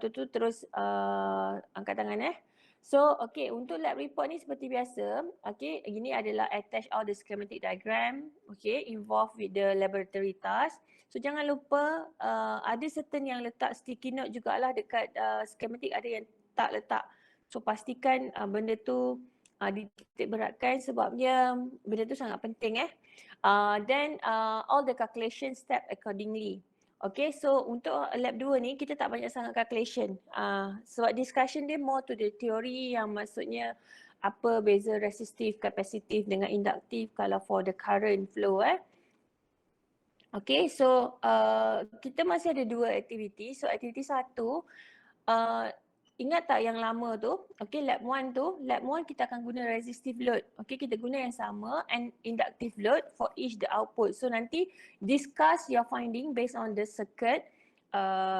waktu tu terus angkat tangan So, okay, untuk lab report ni seperti biasa, okay, ini adalah attach all the schematic diagram, okay, involved with the laboratory task. So, jangan lupa ada certain yang letak sticky note jugalah dekat schematic, ada yang tak letak. So, pastikan benda tu dititik beratkan sebabnya benda tu sangat penting Then all the calculation step accordingly. Okay, so untuk lab 2 ni kita tak banyak sangat calculation. Sebab discussion dia more to the theory yang maksudnya apa beza resistive, capacitive dengan induktif kalau for the current flow Okay, so kita masih ada 2 aktiviti. So aktiviti 1, ingat tak yang lama tu? Okay, lab 1 tu, lab 1 kita akan guna resistive load. Okay, kita guna yang sama and inductive load for each the output. So nanti discuss your finding based on the circuit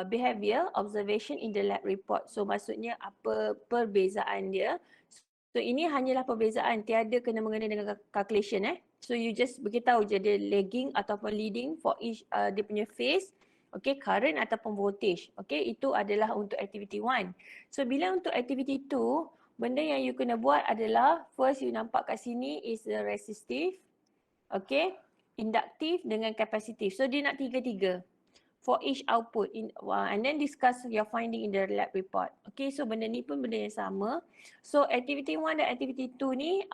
behavior observation in the lab report. So maksudnya apa perbezaan dia. So ini hanyalah perbezaan, tiada kena mengena dengan calculation So you just beritahu je dia lagging ataupun leading for each dia punya phase. Okay, current ataupun voltage. Okay, itu adalah untuk activity 1. So bila untuk activity 2, benda yang you kena buat adalah first you nampak kat sini is the resistive, okay, inductive dengan capacitive. So dia nak tiga-tiga for each output and then discuss your finding in the lab report. Okay, so benda ni pun benda yang sama. So activity 1 dan activity 2 ni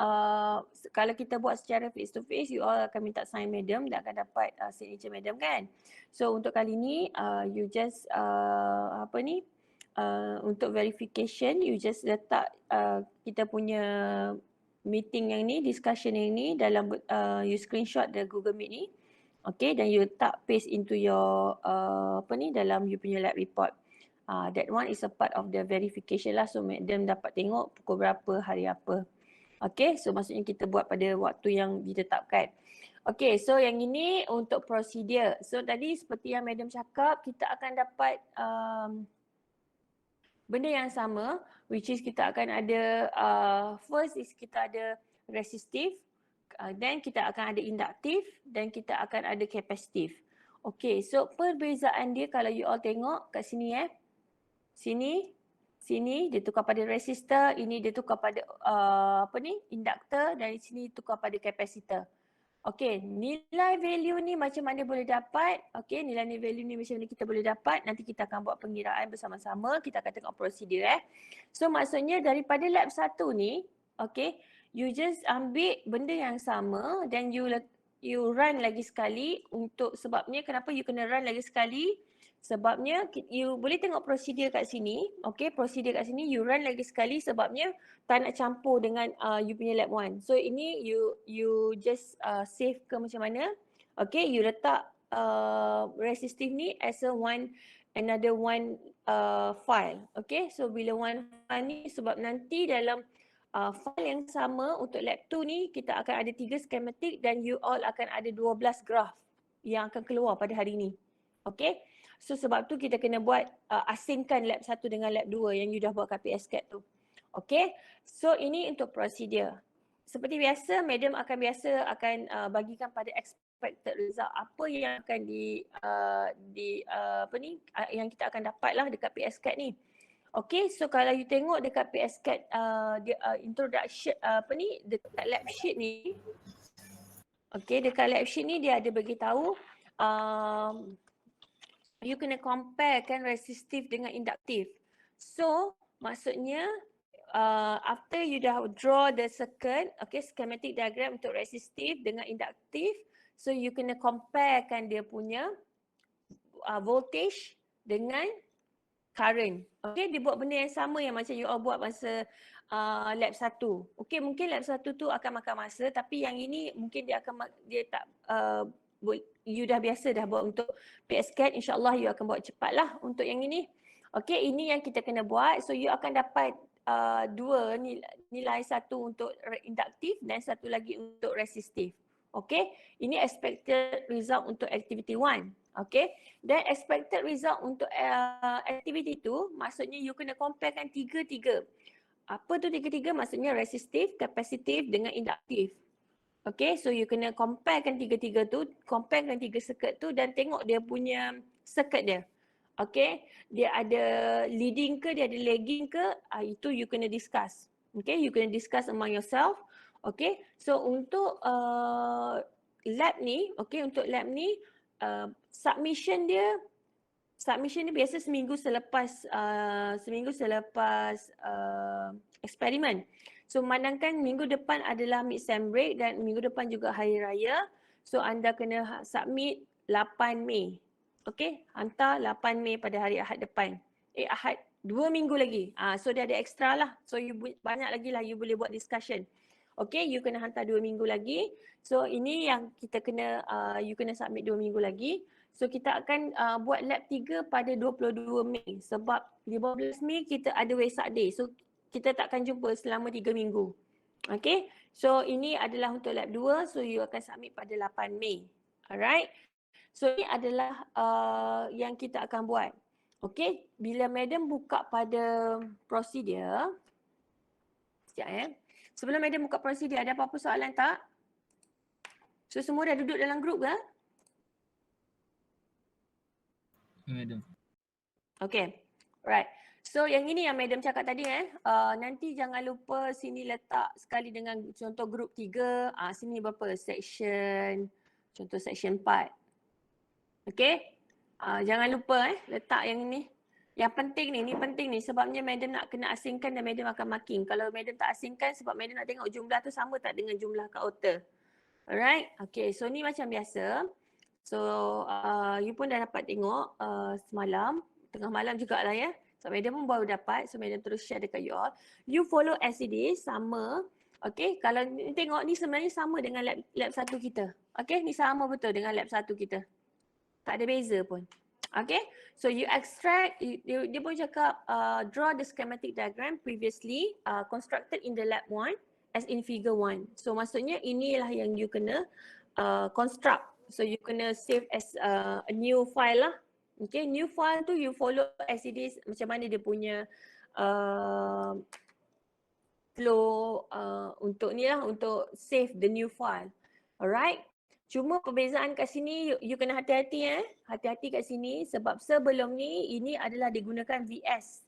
kalau kita buat secara face to face, you all akan minta sign madam dan akan dapat signature madam kan. So untuk kali ni you just untuk verification you just letak kita punya meeting yang ni, discussion yang ni dalam you screenshot the Google Meet ni. Okay, dan you letak paste into your dalam you punya lab report. That one is a part of the verification lah. So madam dapat tengok pukul berapa, hari apa. Okay, so maksudnya kita buat pada waktu yang ditetapkan. Okay, so yang ini untuk prosedur. So tadi seperti yang madam cakap, kita akan dapat benda yang sama, which is kita akan ada, first is kita ada resistive, then kita akan ada induktif dan kita akan ada kapasitif. Okay, so perbezaan dia kalau you all tengok kat sini sini dia tukar pada resistor, ini dia tukar pada induktor dan di sini tukar pada kapasitor. Okay, nilai value ni macam mana boleh dapat? Okay, nilai value ni macam mana kita boleh dapat? Nanti kita akan buat pengiraan bersama-sama, kita akan tengok prosedur So maksudnya daripada lab 1 ni, okay, you just ambil benda yang sama dan you run lagi sekali untuk sebabnya kenapa you kena run lagi sekali? Sebabnya you boleh tengok prosedur kat sini, okay, prosedur kat sini you run lagi sekali sebabnya tak nak campur dengan you punya lab 1. So ini you just save ke macam mana? Okay, you letak resistive ni as another one file. Okay, so bila one file ni sebab nanti dalam file yang sama untuk lab 2 ni kita akan ada 3 schematic dan you all akan ada 12 graph yang akan keluar pada hari ni. Okay, so sebab tu kita kena buat asingkan lab 1 dengan lab 2 yang you dah buat kat PSCAD tu. Okay, so ini untuk prosedur. Seperti biasa, madam akan bagikan pada expected result apa yang akan yang kita akan dapat lah dekat PSCAD ni. Okay, so kalau you tengok dekat PSCAD introduction dekat lab sheet ni. Okay, dekat lab sheet ni dia ada beritahu you kena compare kan resistive dengan induktif. So maksudnya after you dah draw the circuit, okay, schematic diagram untuk resistive dengan induktif, so you kena compare kan dia punya voltage dengan current. Okay, dia buat benda yang sama yang macam you all buat masa lab 1. Okay, mungkin lab 1 tu akan makan masa tapi yang ini mungkin dia tak you dah biasa dah buat untuk PSCAD, insyaAllah you akan buat cepat lah untuk yang ini. Okay, ini yang kita kena buat. So you akan dapat dua nilai, satu untuk induktif dan satu lagi untuk resistif. Okay, ini expected result untuk activity 1. Okay, dan expected result untuk activity 2 maksudnya you kena comparekan tiga-tiga. Apa tu tiga-tiga? Maksudnya resistif, kapasitif dengan induktif. Okay, so you kena comparekan tiga-tiga tu, comparekan 3 circuit tu dan tengok dia punya circuit dia. Okay, dia ada leading ke, dia ada lagging ke, itu you kena discuss. Okay, you kena discuss among yourself. Okay, so untuk lab ni, okay, untuk lab ni submission dia biasa seminggu selepas eksperimen. So memandangkan minggu depan adalah mid-sem break dan minggu depan juga hari raya. So anda kena submit 8 Mei. Okay, hantar 8 Mei pada hari Ahad depan. Ahad 2 minggu lagi. So dia ada extra lah. So banyak lagi lah you boleh buat discussion. Okay, you kena hantar 2 minggu lagi. So ini yang kita kena, you kena submit 2 minggu lagi. So kita akan buat lab 3 pada 22 Mei sebab 15 Mei kita ada Wesak Day. So kita takkan jumpa selama 3 minggu. Okay, so ini adalah untuk lab 2. So you akan submit pada 8 Mei. Alright. So ini adalah yang kita akan buat. Okay, bila madam buka pada prosedur. Sekejap Sebelum madam buka prosedur, ada apa-apa soalan tak? So semua dah duduk dalam grup ke? Madam. Okay, right. So yang ini yang madam cakap tadi nanti jangan lupa sini letak sekali dengan contoh grup 3, sini berapa section, contoh section 4. Okay, jangan lupa letak yang ni. Yang penting ni penting ni sebabnya madam nak kena asingkan dan madam akan marking. Kalau madam tak asingkan sebab madam nak tengok jumlah tu sama tak dengan jumlah kat author. Alright, okay, so ni macam biasa. So you pun dah dapat tengok semalam, tengah malam jugalah ya. So madam pun baru dapat, so madam terus share dekat you all. You follow as it is, sama. Okay, kalau ni, tengok ni sebenarnya sama dengan lab 1 kita. Okay, ni sama betul dengan lab 1 kita. Tak ada beza pun. Okay, so you extract, dia pun cakap draw the schematic diagram previously constructed in the lab 1 as in figure 1. So maksudnya inilah yang you kena construct. So you kena save as a new file lah. Okay, new file tu you follow as it is, macam mana dia punya flow untuk ni lah, untuk save the new file. Alright. Cuma perbezaan kat sini you kena hati-hati hati-hati kat sini sebab sebelum ni ini adalah digunakan VS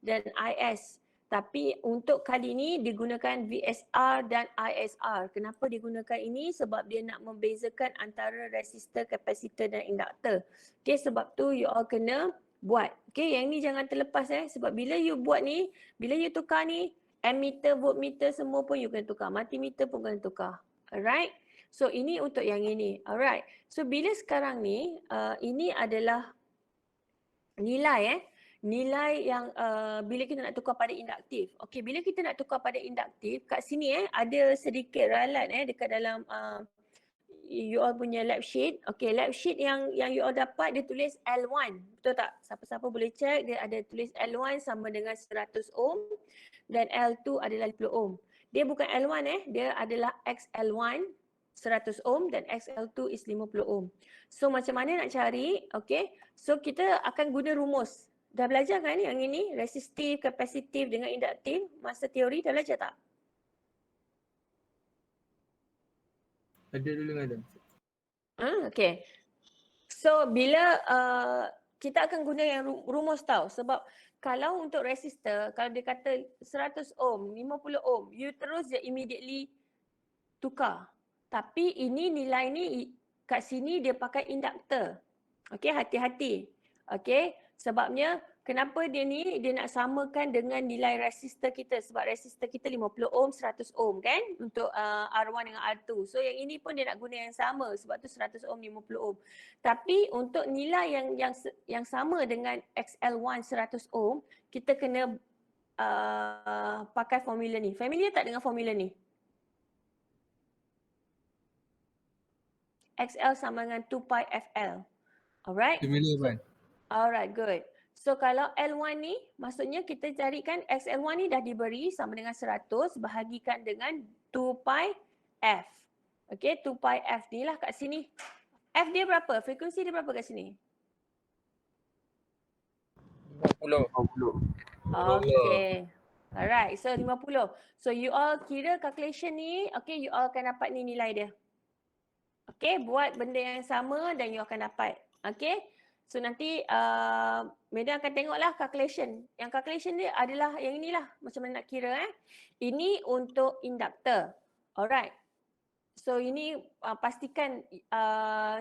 dan IS. Tapi untuk kali ini digunakan VSR dan ISR. Kenapa digunakan ini? Sebab dia nak membezakan antara resistor, kapasitor dan induktor. Okay, sebab tu you all kena buat. Okay, yang ni jangan terlepas sebab bila you buat ni, bila you tukar ni, ammeter, voltmeter semua pun you kena tukar. Multimeter pun kena tukar. Alright. So ini untuk yang ini. Alright. So bila sekarang ni, ini adalah nilai nilai yang bila kita nak tukar pada induktif. Okey, bila kita nak tukar pada induktif, kat sini ada sedikit ralat dekat dalam you all punya lab sheet. Okey, lab sheet yang you all dapat dia tulis L1. Betul tak? Siapa-siapa boleh check, dia ada tulis L1 sama dengan 100 ohm dan L2 adalah 50 ohm. Dia bukan L1 dia adalah XL1 100 ohm dan XL2 is 50 ohm. So macam mana nak cari? Okay. So kita akan guna rumus. Dah belajar kan yang ini? Resistif, kapasitif dengan induktif. Masa teori dah belajar tak? Ada dulu madam. Okay. So bila kita akan guna yang rumus tau. Sebab kalau untuk resistor, kalau dia kata 100 ohm, 50 ohm, you terus je immediately tukar. Tapi ini nilai ni kat sini dia pakai induktor. Okey, hati-hati. Okey, sebabnya kenapa dia nak samakan dengan nilai resistor kita sebab resistor kita 50 ohm, 100 ohm kan untuk R1 dengan R2. So yang ini pun dia nak guna yang sama sebab tu 100 ohm, 50 ohm. Tapi untuk nilai yang sama dengan XL1 100 ohm, kita kena pakai formula ni. Familiar tak dengan formula ni? XL sama dengan 2 pi FL. Alright? Familiar kan? Alright, good. So kalau L1 ni, maksudnya kita carikan XL1 ni dah diberi sama dengan 100 bahagikan dengan 2 pi F. Okay, 2 pi F ni lah kat sini. F dia berapa? Frekuensi dia berapa kat sini? 50. Okay. Alright, so 50. So you all kira calculation ni, okay, you all akan dapat ni nilai dia. Okay, buat benda yang sama dan you akan dapat. Okay, So nanti Madam akan tengoklah calculation. Yang calculation dia adalah yang inilah macam mana nak kira Ini untuk inductor. Alright. So ini pastikan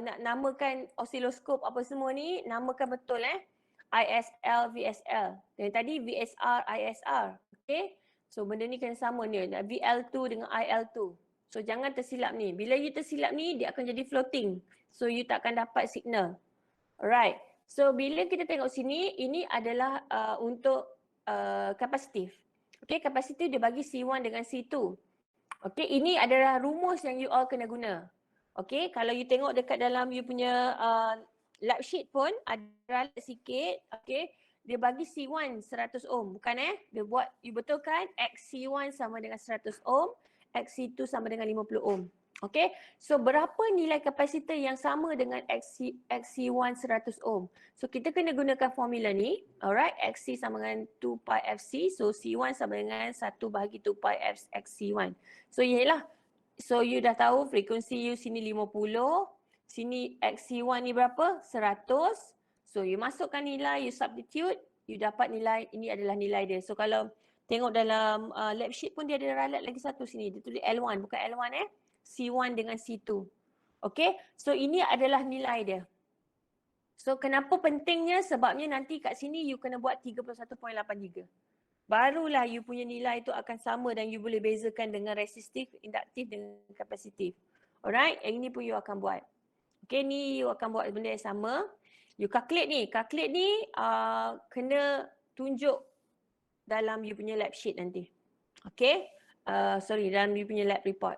nak namakan osiloskop apa semua ni, namakan betul ISL, VSL. Dan tadi VSR, ISR. Okay. So benda ni kena sama ni. VL2 dengan IL2. So jangan tersilap ni. Bila you tersilap ni, dia akan jadi floating. So you tak akan dapat signal. Alright. So bila kita tengok sini, ini adalah untuk kapasitif. Okay, kapasitif dia bagi C1 dengan C2. Okay, ini adalah rumus yang you all kena guna. Okay, kalau you tengok dekat dalam you punya lab sheet pun ada sikit. Okay, dia bagi C1 100 ohm. Bukan dia buat, you betulkan XC1 sama dengan 100 ohm, XC2 sama dengan 50 ohm. Okay, so berapa nilai kapasitor yang sama dengan XC1 100 ohm? So kita kena gunakan formula ni, alright, XC sama dengan 2 pi FC, so C1 sama dengan 1 bahagi 2 pi XC1. So yelah, so you dah tahu frekuensi you sini 50, sini XC1 ni berapa? 100. So you masukkan nilai, you substitute, you dapat nilai, ini adalah nilai dia. So kalau tengok dalam lab sheet pun dia ada ralat lagi satu sini, dia tulis L1, bukan L1 C1 dengan C2. Okay, so ini adalah nilai dia. So kenapa pentingnya? Sebabnya nanti kat sini you kena buat 31.83. Barulah you punya nilai tu akan sama dan you boleh bezakan dengan resistif, induktif dengan kapasitif. Alright, yang ini pun you akan buat. Okay, ni you akan buat benda yang sama. You calculate ni. Calculate ni kena tunjuk dalam you punya lab sheet nanti. Okay, dalam you punya lab report.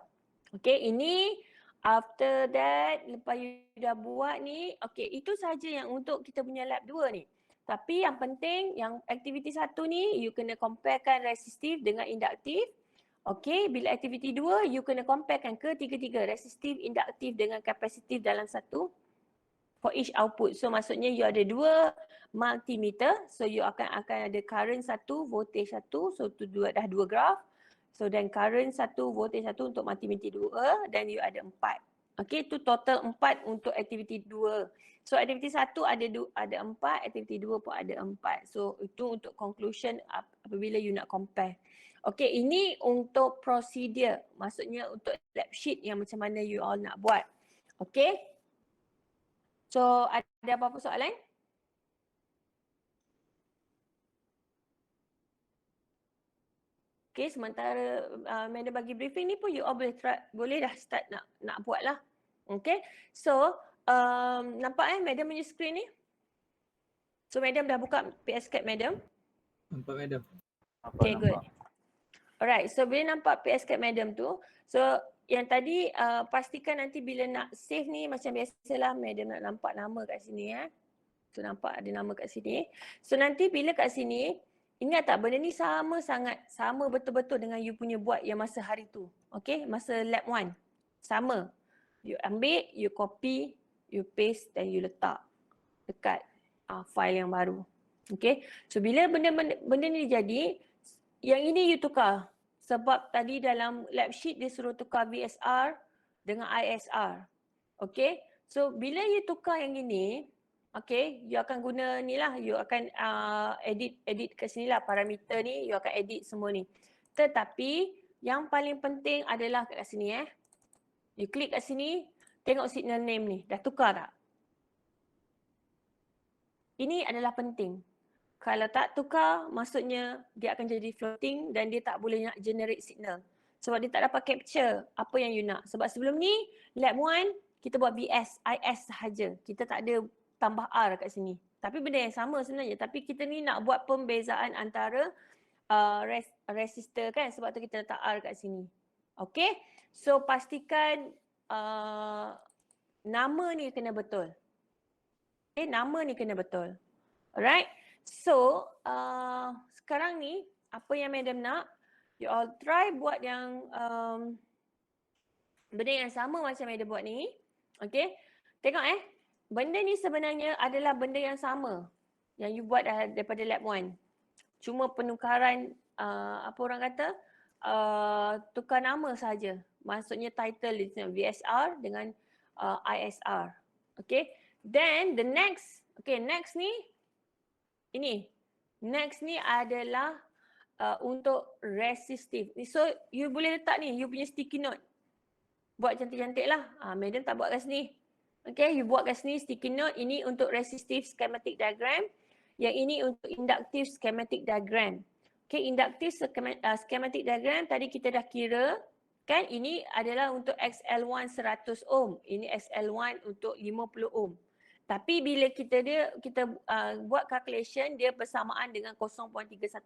Okay, ini after that, lepas you dah buat ni, okay, itu saja yang untuk kita punya lab 2 ni. Tapi yang penting, yang aktiviti 1 ni, you kena comparekan resistif dengan induktif. Okay, bila aktiviti 2, you kena comparekan ketiga-tiga, resistif, induktif dengan kapasitif dalam satu for each output. So maksudnya you ada 2 multimeter, so you akan ada current 1, voltage 1, so tu dah 2 graf. So dan current 1, voltage 1 untuk multimeter 2 dan you ada 4. Okay, tu total 4 untuk aktiviti 2. So aktiviti 1 ada 4, aktiviti 2 pun ada 4. So itu untuk conclusion apabila you nak compare. Okay, ini untuk procedure. Maksudnya untuk lab sheet yang macam mana you all nak buat. Okay. So ada apa-apa soalan? Okay, sementara Madam bagi briefing ni pun you all boleh dah start nak buat lah. Okay, so nampak Madam punya screen ni? So Madam dah buka PSCAP Madam? Nampak Madam. Okay, good. Alright, so bila nampak PSCAP Madam tu, so yang tadi pastikan nanti bila nak save ni macam biasalah Madam nak nampak nama kat sini So nampak ada nama kat sini. So nanti bila kat sini, ingat tak benda ni sama betul-betul dengan you punya buat yang masa hari tu. Okay, masa lab 1. Sama. You ambil, you copy, you paste dan you letak dekat file yang baru. Okay, so bila benda ni jadi, yang ini you tukar. Sebab tadi dalam lab sheet dia suruh tukar VSR dengan ISR. Okay, so bila you tukar yang ini, okay, you akan guna ni lah, you akan edit kat sini lah parameter ni, you akan edit semua ni. Tetapi yang paling penting adalah kat sini You klik kat sini, tengok signal name ni, dah tukar tak? Ini adalah penting. Kalau tak tukar, maksudnya dia akan jadi floating dan dia tak boleh nak generate signal. Sebab dia tak dapat capture apa yang you nak. Sebab sebelum ni, lab 1, kita buat BS, IS sahaja. Kita tak ada tambah R kat sini. Tapi benda yang sama sebenarnya. Tapi kita ni nak buat pembezaan antara resistor kan. Sebab tu kita letak R kat sini. Okay. So pastikan nama ni kena betul. Okay, nama ni kena betul. Alright. So sekarang ni apa yang Madam nak, you all try buat yang benda yang sama macam Madam buat ni. Okay. Tengok benda ni sebenarnya adalah benda yang sama yang you buat daripada lab 1. Cuma penukaran apa orang kata tukar nama saja. Maksudnya title VSR dengan ISR. Okay. Then the next Okay, next ni, ini. Next ni adalah untuk resistive. So, you boleh letak ni, you punya sticky note. Buat cantik-cantik lah. Madam tak buat kat sini. Okay, you buat kat sini sticky note. Ini untuk resistive schematic diagram. Yang ini untuk inductive schematic diagram. Okay, inductive schematic diagram tadi kita dah kira. Kan ini adalah untuk XL1 100 ohm. Ini XL1 untuk 50 ohm. Tapi bila kita buat calculation, dia bersamaan dengan 0.318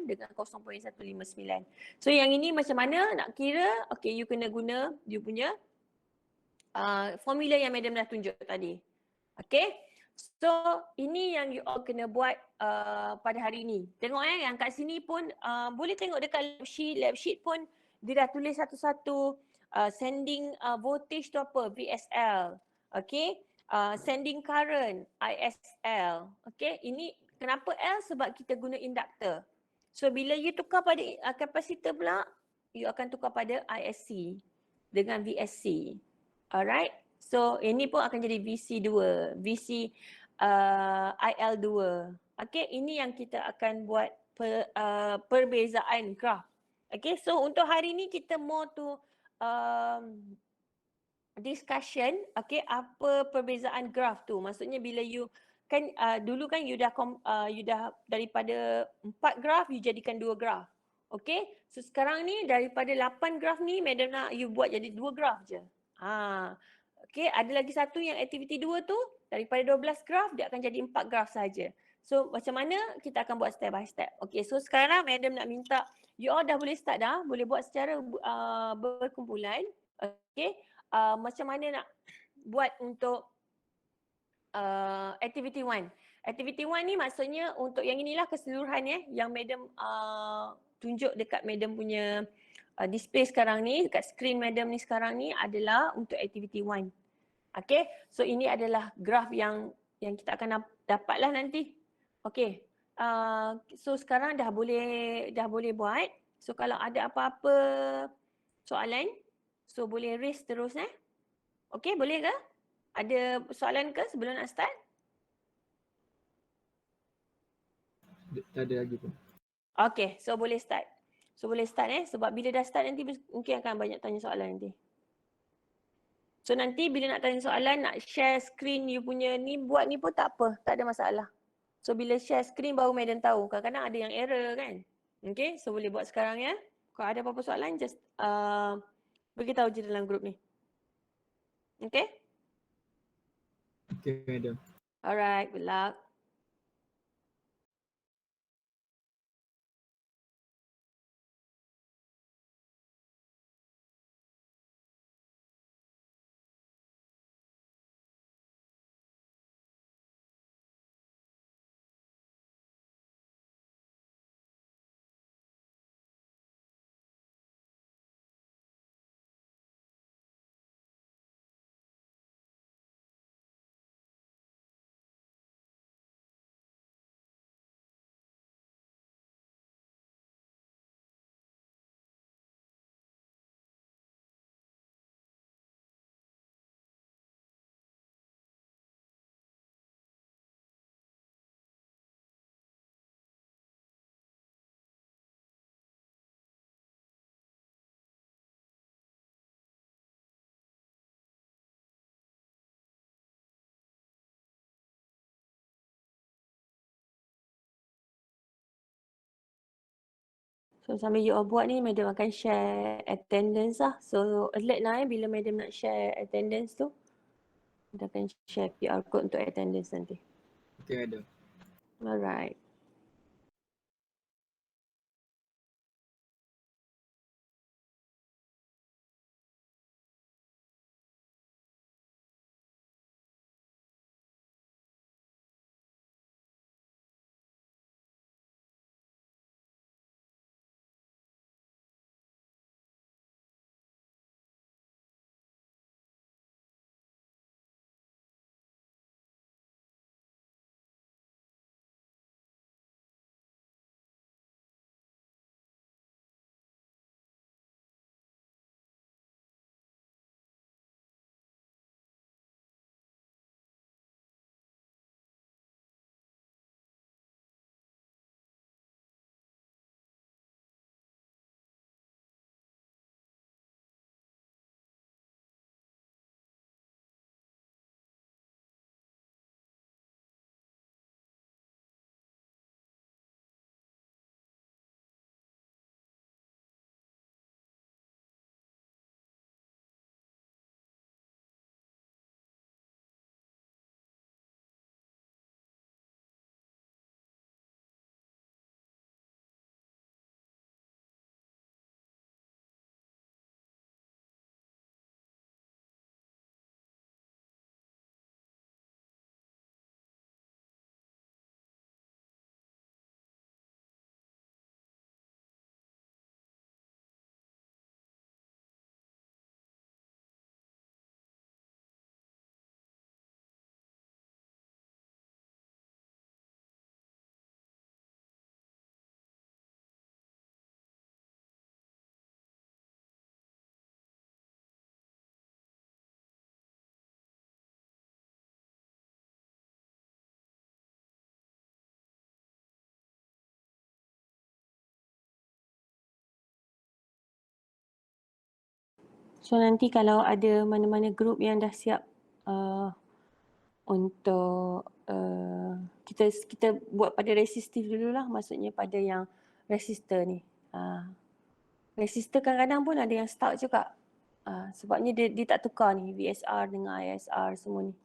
dengan 0.159. So yang ini macam mana nak kira? Okay, you kena guna you punya formula yang madam dah tunjuk tadi. Okay, so ini yang you all kena buat pada hari ini. Tengok yang kat sini pun boleh tengok dekat lab sheet pun dia dah tulis satu-satu sending voltage tu apa, VSL. Okay, sending current, ISL. Okay, ini kenapa L? Sebab kita guna inductor. So bila you tukar pada capacitor pula, you akan tukar pada ISC dengan VSC. Alright, so ini pun akan jadi VC2, VC IL2. Okay, ini yang kita akan buat perbezaan graf. Okay, so untuk hari ni kita more to discussion, okay, apa perbezaan graf tu. Maksudnya bila you kan dulu kan you dah daripada 4 graf you jadikan 2 graf. Okay, so sekarang ni daripada 8 graf ni madam nak you buat jadi 2 graf je. Okay, ada lagi satu yang aktiviti 2 tu daripada 12 graf dia akan jadi 4 graf saja. So macam mana kita akan buat step by step. Okay, so sekarang madam nak minta you all dah boleh start dah, boleh buat secara berkumpulan. Okay, macam mana nak buat untuk activity 1. Activity 1 ni maksudnya untuk yang inilah keseluruhan yang madam tunjuk dekat madam punya display sekarang ni, dekat screen madam ni sekarang ni adalah untuk activity 1. Okay, so ini adalah graf yang kita akan dapatlah nanti. Okay, so sekarang dah boleh buat. So kalau ada apa-apa soalan, so boleh raise terus Okay, boleh ke? Ada soalan ke sebelum nak start? Tak ada lagi pun. Okay, so boleh start. So boleh start sebab bila dah start nanti mungkin akan banyak tanya soalan nanti. So nanti bila nak tanya soalan, nak share screen you punya ni, buat ni pun tak apa, tak ada masalah. So bila share screen baru madam tahu, kadang-kadang ada yang error kan. Okay, so boleh buat sekarang ya. Kalau ada apa-apa soalan, just beritahu je dalam group ni. Okay? Okay, madam. Alright, good luck. So sambil you all buat ni, madam akan share attendance lah. So alert lah bila madam nak share attendance tu. Kita akan share QR code untuk attendance nanti. Okay, madam. Alright. So nanti kalau ada mana-mana group yang dah siap untuk kita buat pada resistif dululah, maksudnya pada yang resistor ni. Resistor kadang-kadang pun ada yang stuck juga. Sebabnya dia tak tukar ni VSR dengan ISR semua ni.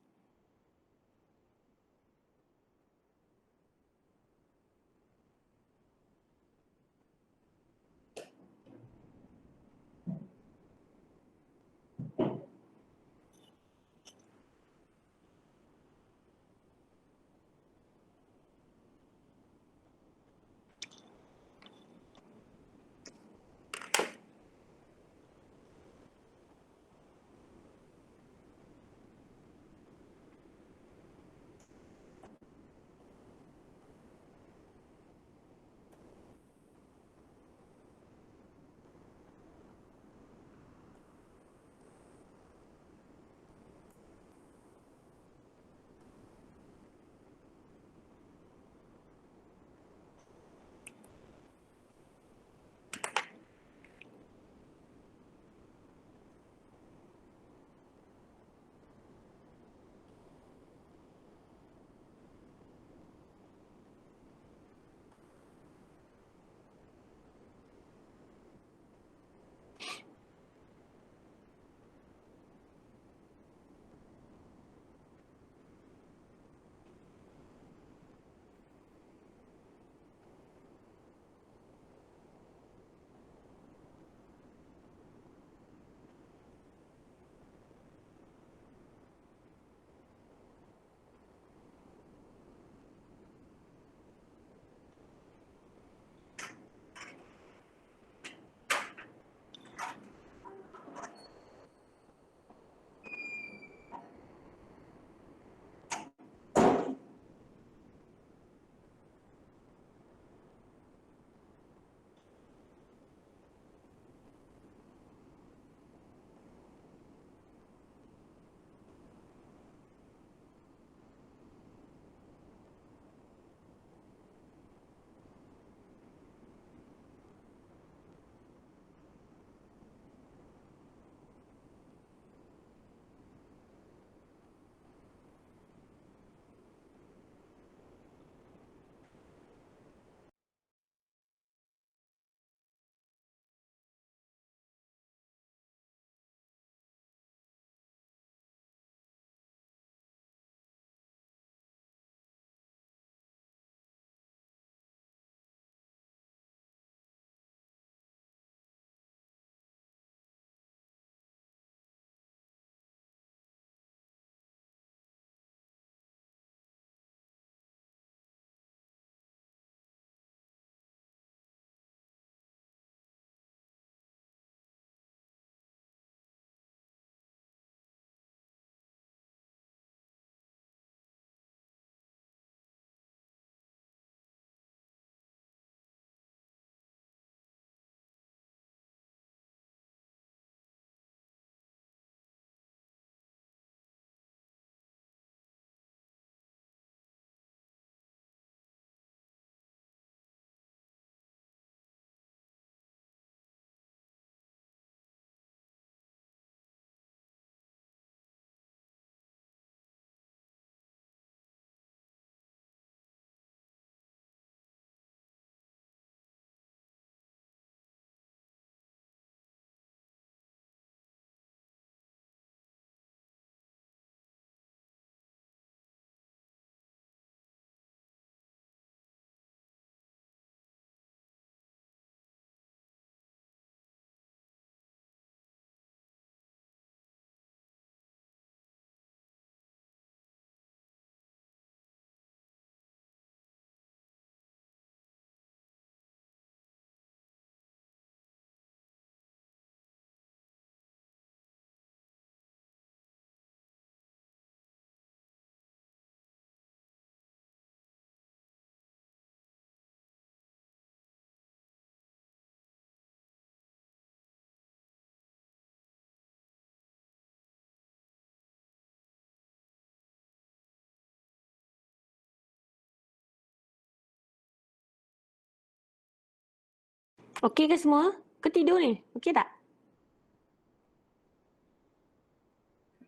Okey ke semua? Ke tidur ni? Okey tak?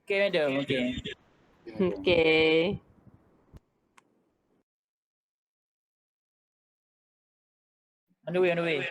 Okay, madam. Okay. Okay. On the way, on the way.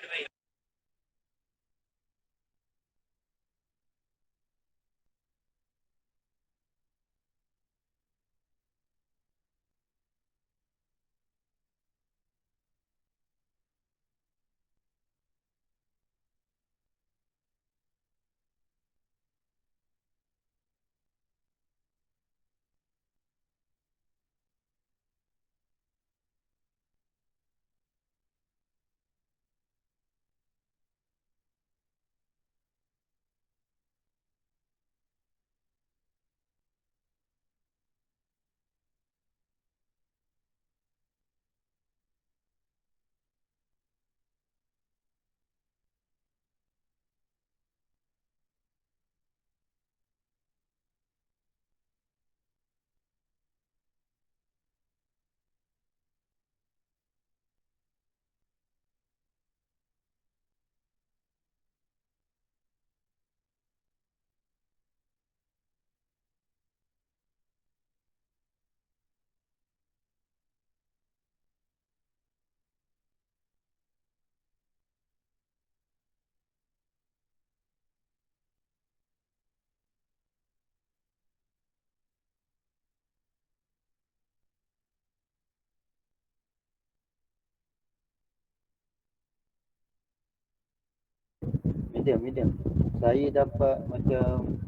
Medium. Saya dapat macam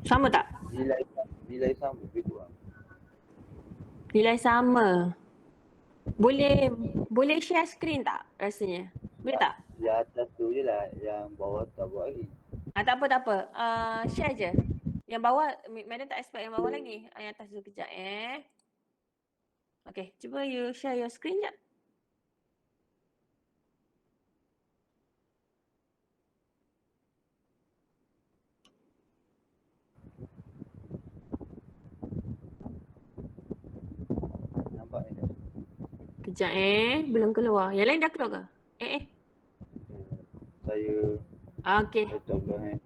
Sama tak? nilai sama lebih kurang. Nilai sama. Boleh share screen tak rasanya? Boleh tak? Yang atas tu je lah, yang bawah tak buat lagi. Tak apa. Share je. Yang bawah, madam tak expect yang bawah lagi. Yang atas tu kejap Okay, cuba you share your screen jap. Nampak ni? Kejap belum keluar. Yang lain dah keluar ke? Saya Okay. letak belah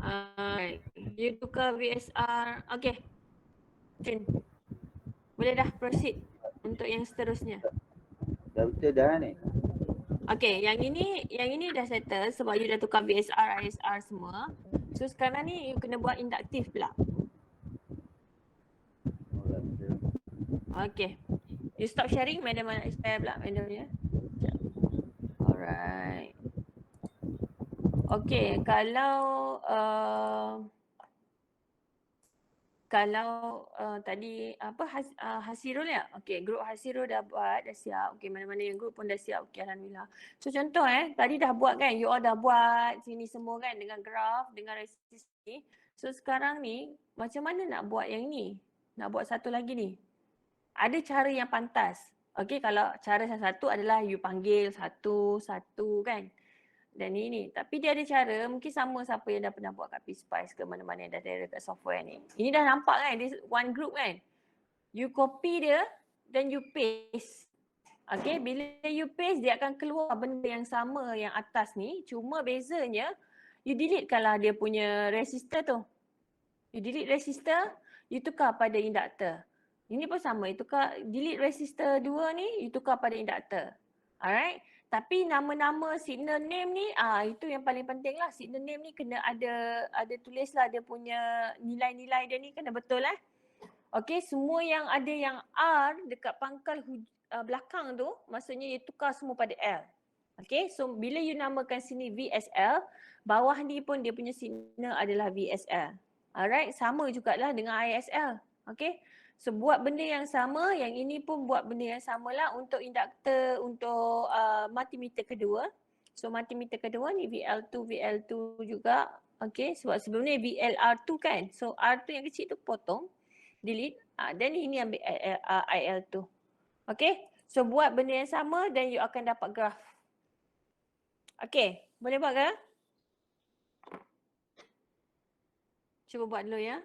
Alright. You tukar VSR. Okay. Boleh dah proceed untuk yang seterusnya. dah betul dah ni. Okay, yang ini dah settle sebab you dah tukar VSR, ISR semua. So sekarang ni you kena buat induktif pula. Okay. You stop sharing, madam nak share pula madam ya. Alright. Okay, kalau tadi apa Hasirul ya? Okey, grup Hasirul dah buat, dah siap. Okey, mana-mana yang grup pun dah siap. Okey, alhamdulillah. So contoh tadi dah buat kan? You all dah buat sini semua kan dengan graf, dengan resist ni. So sekarang ni macam mana nak buat yang ni? Nak buat satu lagi ni. Ada cara yang pantas. Okey, kalau cara satu adalah you panggil satu kan? Dan ini. Tapi dia ada cara, mungkin sama siapa yang dah pernah buat kat P-Spice ke mana-mana yang dah ada kat software ni. Ini dah nampak kan, dia one group kan. You copy dia, then you paste. Okay, bila you paste, dia akan keluar benda yang sama yang atas ni. Cuma bezanya, you delete kalau dia punya resistor tu. You delete resistor, you tukar pada induktor. Ini pun sama, you tukar, delete resistor 2 ni, you tukar pada induktor. Alright. Tapi nama-nama signal name ni itu yang paling penting lah. Signal name ni kena ada tulis lah dia punya nilai-nilai dia ni kena betul lah. Okay, semua yang ada yang R dekat pangkal belakang tu maksudnya you tukar semua pada L. Okay, so bila you namakan sini VSL, bawah ni pun dia punya signal adalah VSL. Alright, sama jugalah dengan ISL. Okay. So buat benda yang sama, yang ini pun buat benda yang samalah untuk induktor, untuk multimeter kedua. So multimeter kedua ni VL2 juga. Okay, sebab sebelum ni VLR2 kan. So R2 yang kecil tu potong, delete. Dan ini ambil IL2. Okay, so buat benda yang sama dan you akan dapat graf. Okay, boleh buat ke? Cuba buat dulu ya.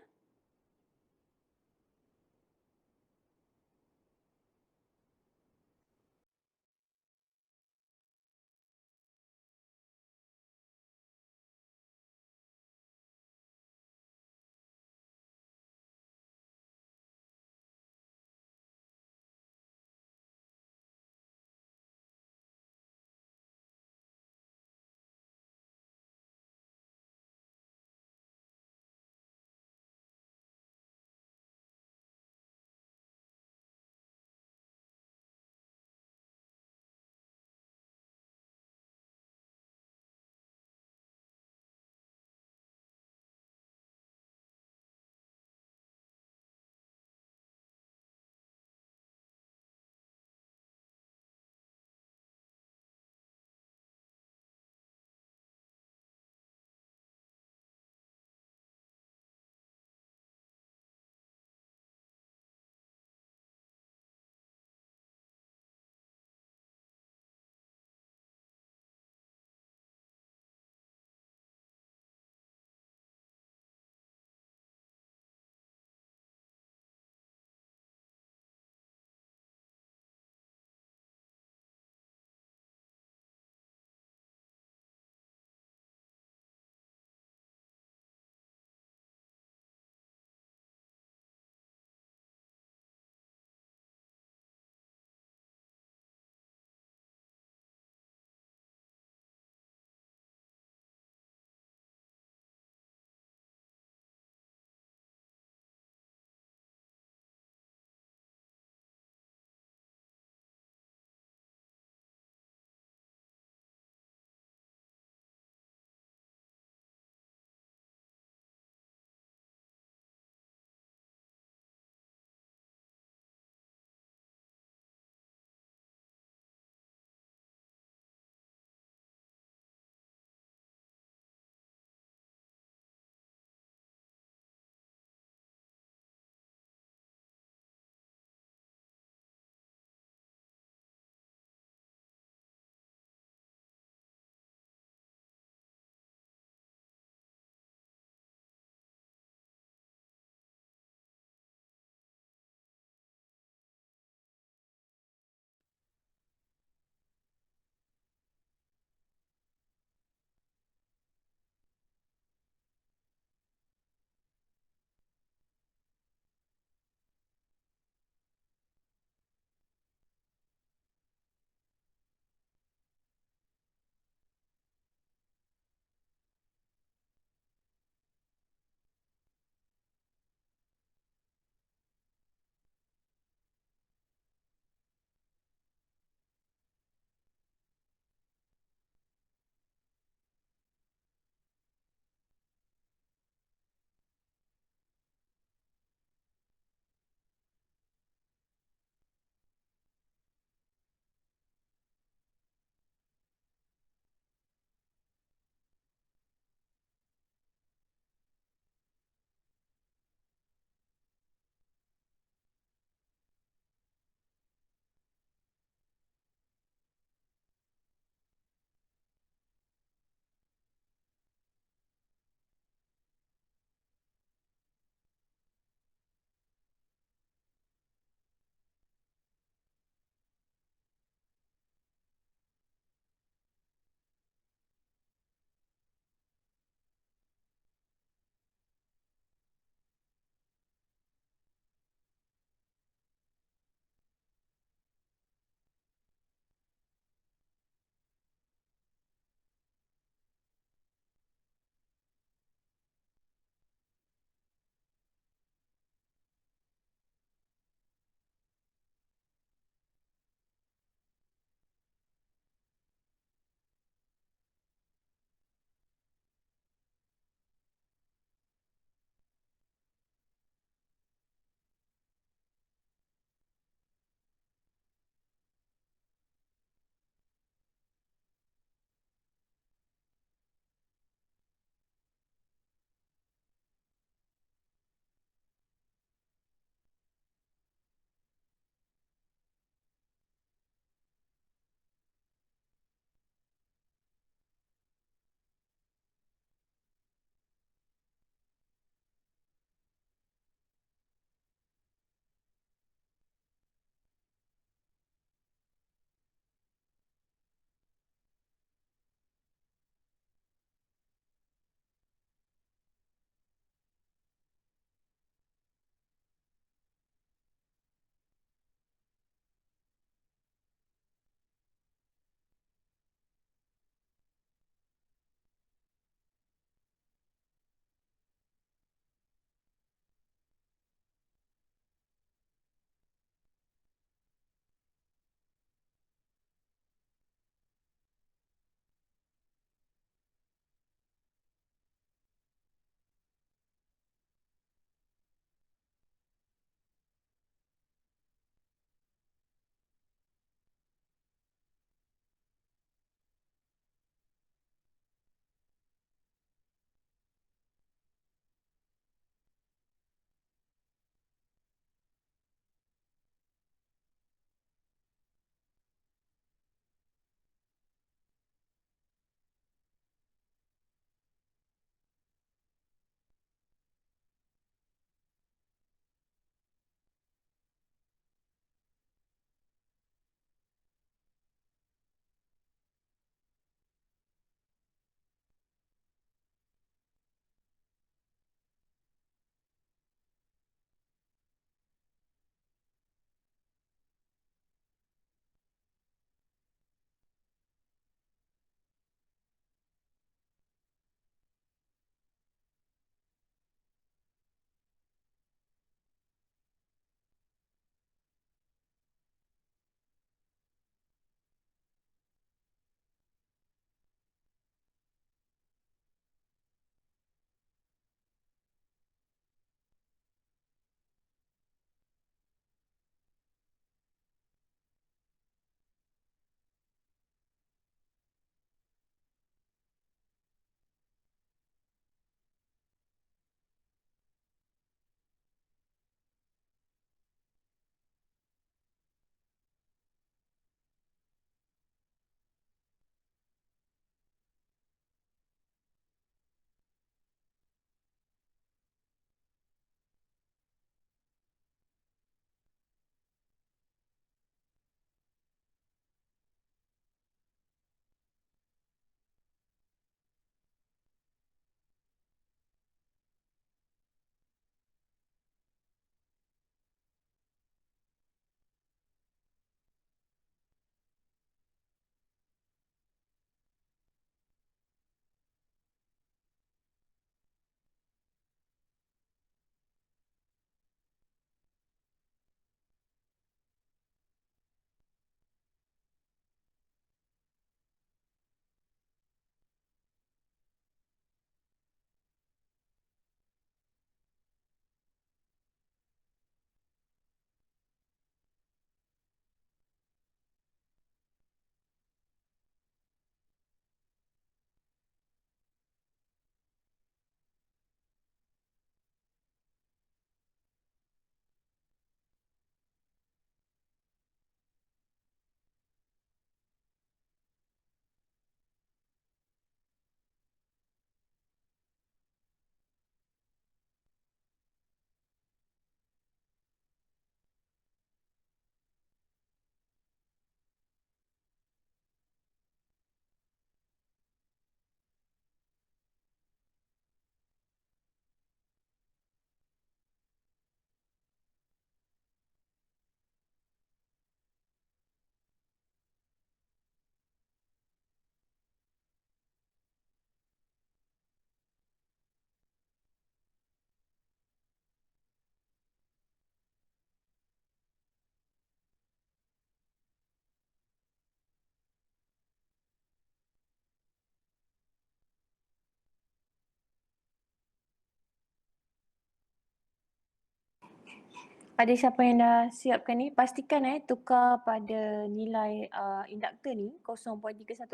Ada siapa yang dah siapkan ni? Pastikan tukar pada nilai induktor ni 0.318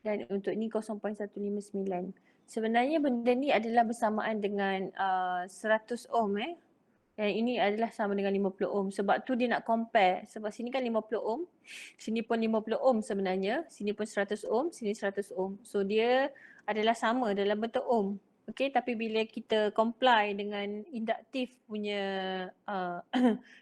dan untuk ni 0.159. Sebenarnya benda ni adalah bersamaan dengan 100 ohm dan ini adalah sama dengan 50 ohm. Sebab tu dia nak compare. Sebab sini kan 50 ohm, sini pun 50 ohm sebenarnya, sini pun 100 ohm, sini 100 ohm. So dia adalah sama dalam bentuk ohm. Okay, tapi bila kita comply dengan induktif punya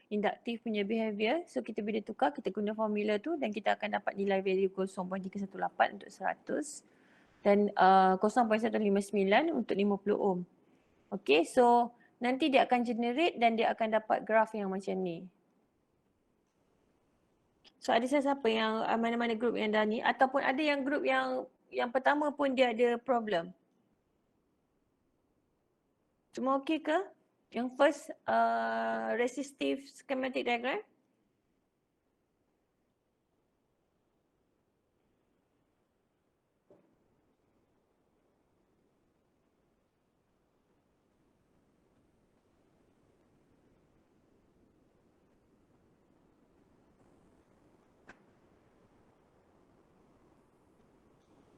induktif punya behavior, so kita bila tukar, kita guna formula tu dan kita akan dapat nilai value 0.318 untuk 100 dan 0.159 untuk 50 ohm. Okay, so nanti dia akan generate dan dia akan dapat graf yang macam ni. So ada siapa yang mana-mana group yang dah ni ataupun ada yang group yang pertama pun dia ada problem. Semua okey ke? Yang first resistive schematic diagram.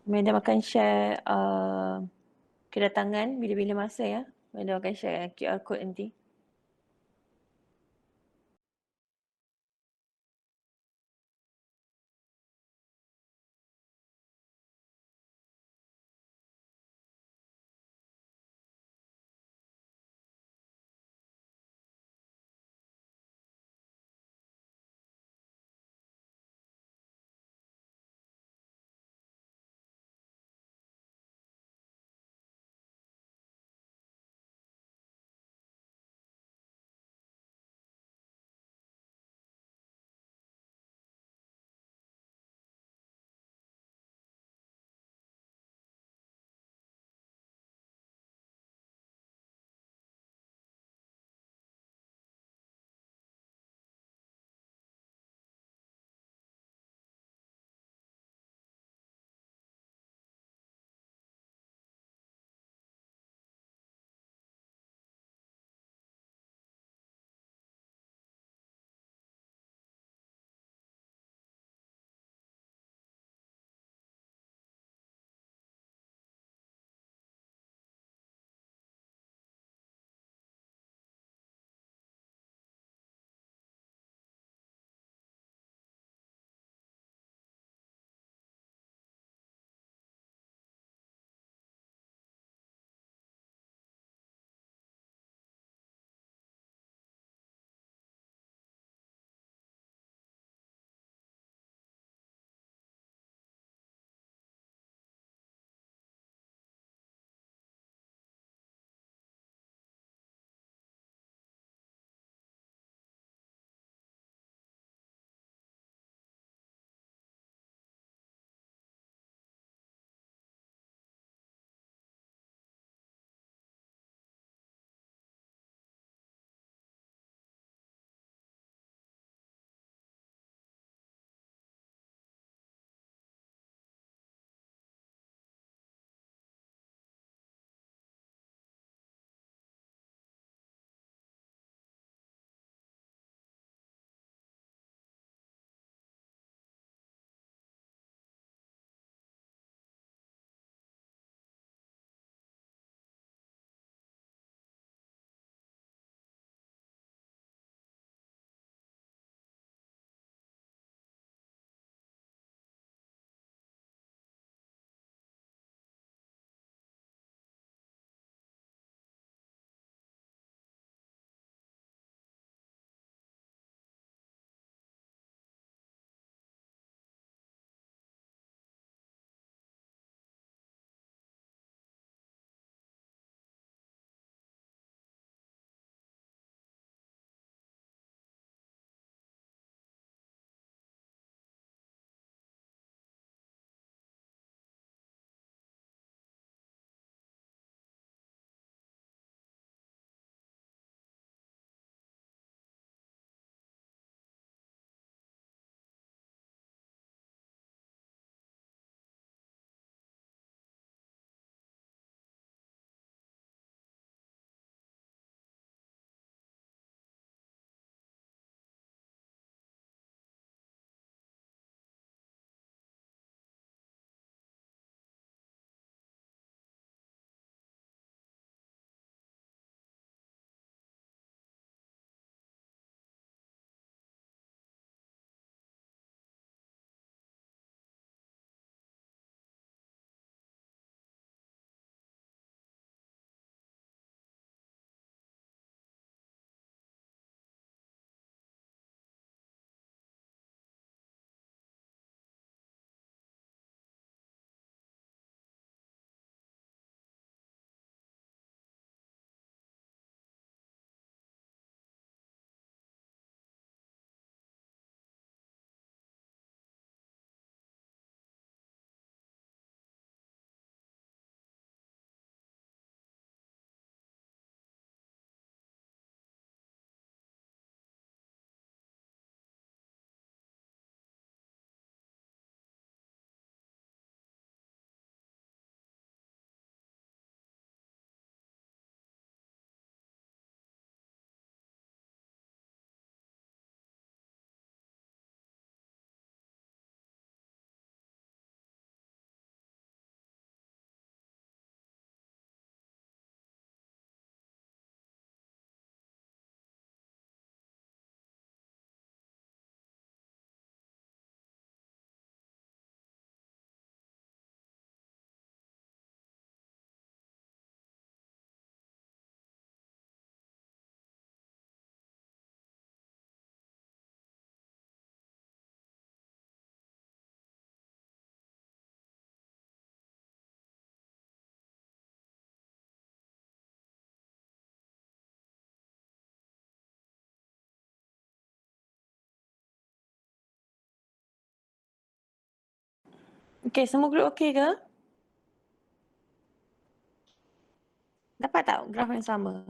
Madam akan share kedatangan bila-bila masa ya. Madam akan share QR code nanti. Okay, semua group okay ke? Dapat tak graf yang sama?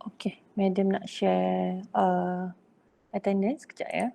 Okay, madam nak share attendance kejap ya.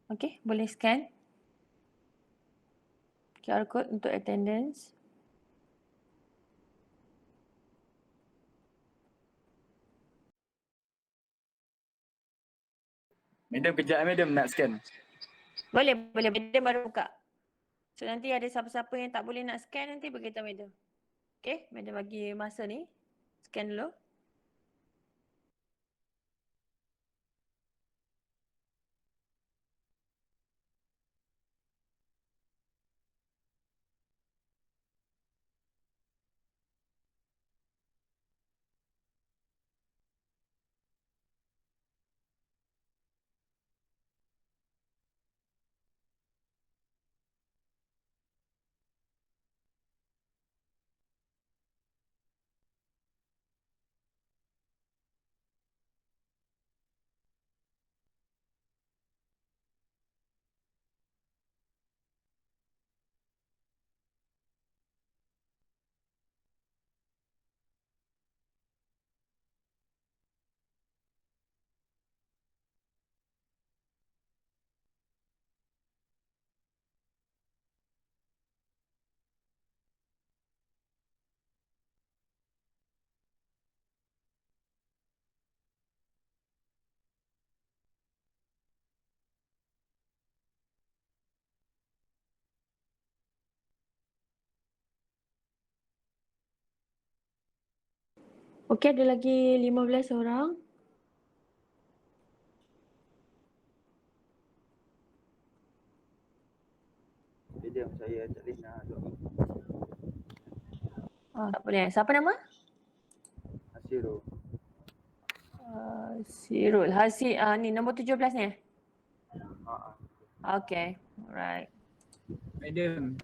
Okay, boleh scan QR code untuk attendance. Madam kejap madam nak scan. Boleh, boleh. Madam baru buka. So nanti ada siapa-siapa yang tak boleh nak scan nanti beritahu madam. Okay, madam bagi masa ni. Scan dulu. Okey, ada lagi 15 orang. Medium saya tak Lina tu. Tak boleh. Siapa nama? Hasiro. Sirul. Hasil ni nombor 17 ni. Ha. Okay. Alright. Madam,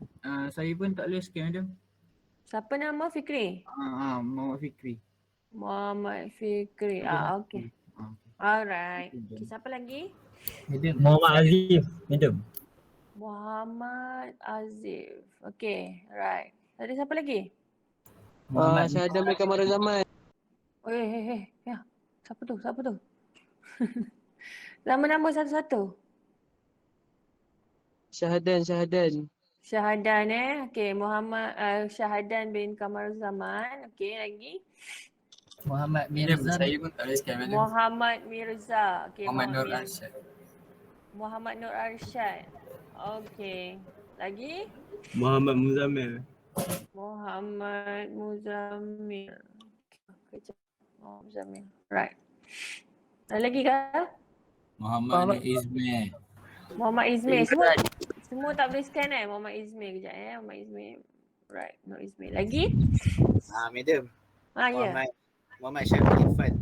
saya pun tak boleh scan madam. Siapa nama? Fikri? Muhammad Fikri. Muhammad Fikri. Okay. Alright. Okay, siapa lagi? Madam. Muhammad Azif, madam. Muhammad Azif. Okay. Right. Ada siapa lagi? Saya ada mereka Kamar Zaman. Oh, ya. Siapa tu? Siapa tu? Nama-nama satu-satu. Syahadan. Syahadan Okay, Muhammad Syahadan bin Kamar Zaman. Okay, lagi. Muhammad Madam, Mirza. saya pun tak boleh scan madam. Muhammad Mirza. Okay, Muhammad Nur Mirza. Arsyad. Muhammad Nur Arsyad. Okay. Lagi? Muhammad Muzammil. Muhammad Muzammil. Kejap. Muhammad Muzammil. Right. Ada lagi ke? Muhammad Izmi. Muhammad Izmir. Semua tak boleh scan Muhammad Izmir kejap Muhammad Izmir. Right. Nur Izmir. Lagi? Madam. Ya. Muhammad Syafiq Irfan.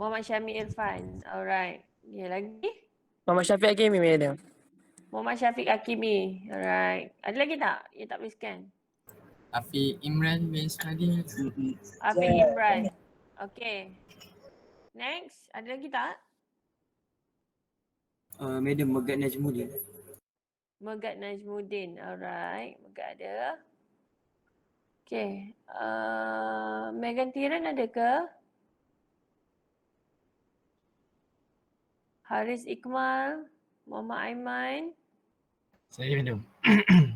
Muhammad Syamil Irfan. Alright. Lagi? Muhammad Syafiq Hakimi, madam. Muhammad Syafiq Hakimi. Alright. Ada lagi tak? Yang tak boleh scan. Afiq Imran bin Ismail. Afiq Imran. Okay. Next. Ada lagi tak? Madam Megat Najmuddin. Megat Najmuddin. Alright. Megat ada. Okay. Megan Tiran ada ke? Haris Iqmal. Muhammad Aiman. Saya madam.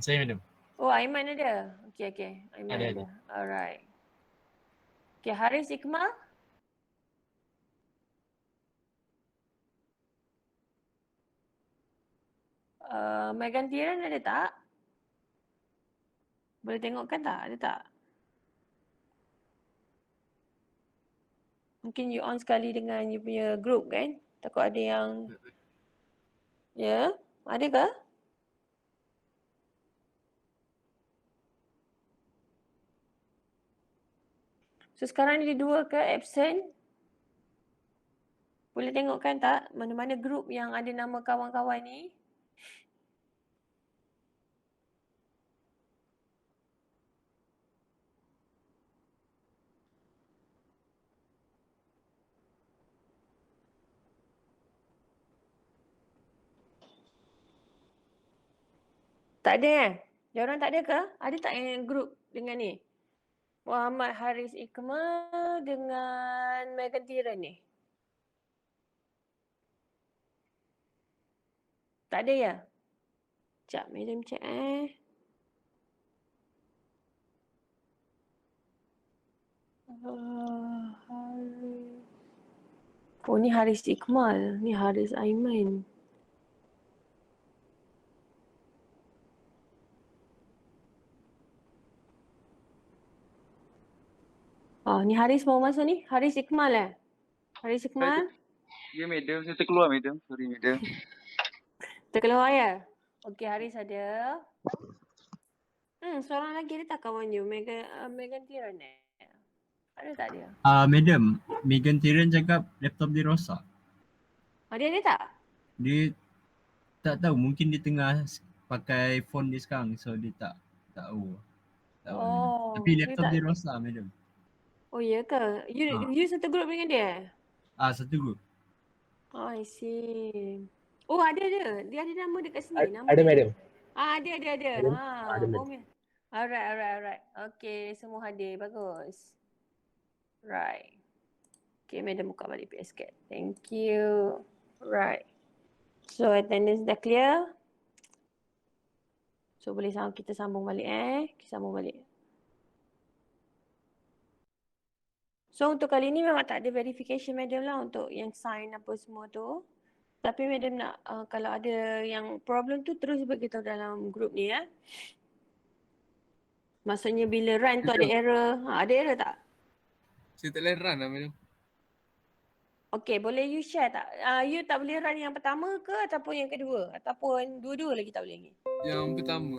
Saya madam. Oh, Aiman ada. Okay. Aiman Ada. ada. Alright. Okay, Haris Iqmal. Megan Tiran ada tak? Boleh tengokkan tak? Ada tak? Mungkin you on sekali dengan you punya group kan? Takut ada yang... Ya? Ada ke? So sekarang ni dua ke absent? Boleh tengokkan tak mana-mana group yang ada nama kawan-kawan ni? Tak ada Diorang tak ada ke? Ada tak yang group dengan ni? Muhammad Haris Iqmal dengan Megan Tiran ni? Tak ada ya? Sekejap, madam check Haris. Oh, ni Haris Iqmal. Ni Haris Aiman. Ni Haris mau masuk ni? Haris Iqmal Haris Iqmal? Ya madam, saya terkeluar madam. Sorry madam. Terkeluar ya? Okey, Haris ada. Seorang lagi ada tak kawan you? Megan Tiran Ada tak dia? Madam, Megan Tiran cakap laptop dia rosak. Dia ada tak? Dia tak tahu, mungkin dia tengah pakai phone dia sekarang, so dia tak tahu. Oh, Tapi dia laptop tak- dia rosak madam. Oh ya ke? You satu group dengan dia? Satu group. Oh, I see. Oh, ada. Dia ada nama dekat sini. Nama Ada dia. madam. Ada. Madam? Ada, madam. Bom. Alright. Okay, semua hadir. Bagus. Right. Okay, madam buka balik PS Cat. Thank you. Right. So, attendance dah clear. So, boleh kita sambung balik Kita sambung balik. So, untuk kali ni memang tak ada verification madam lah untuk yang sign apa semua tu. Tapi madam nak kalau ada yang problem tu terus beritahu dalam group ni Maksudnya bila run tu ada error. Ada error tak? Saya tak boleh run lah madam. Okay, boleh you share tak? You tak boleh run yang pertama ke ataupun yang kedua? Ataupun dua-dua lagi tak boleh lagi? Yang pertama.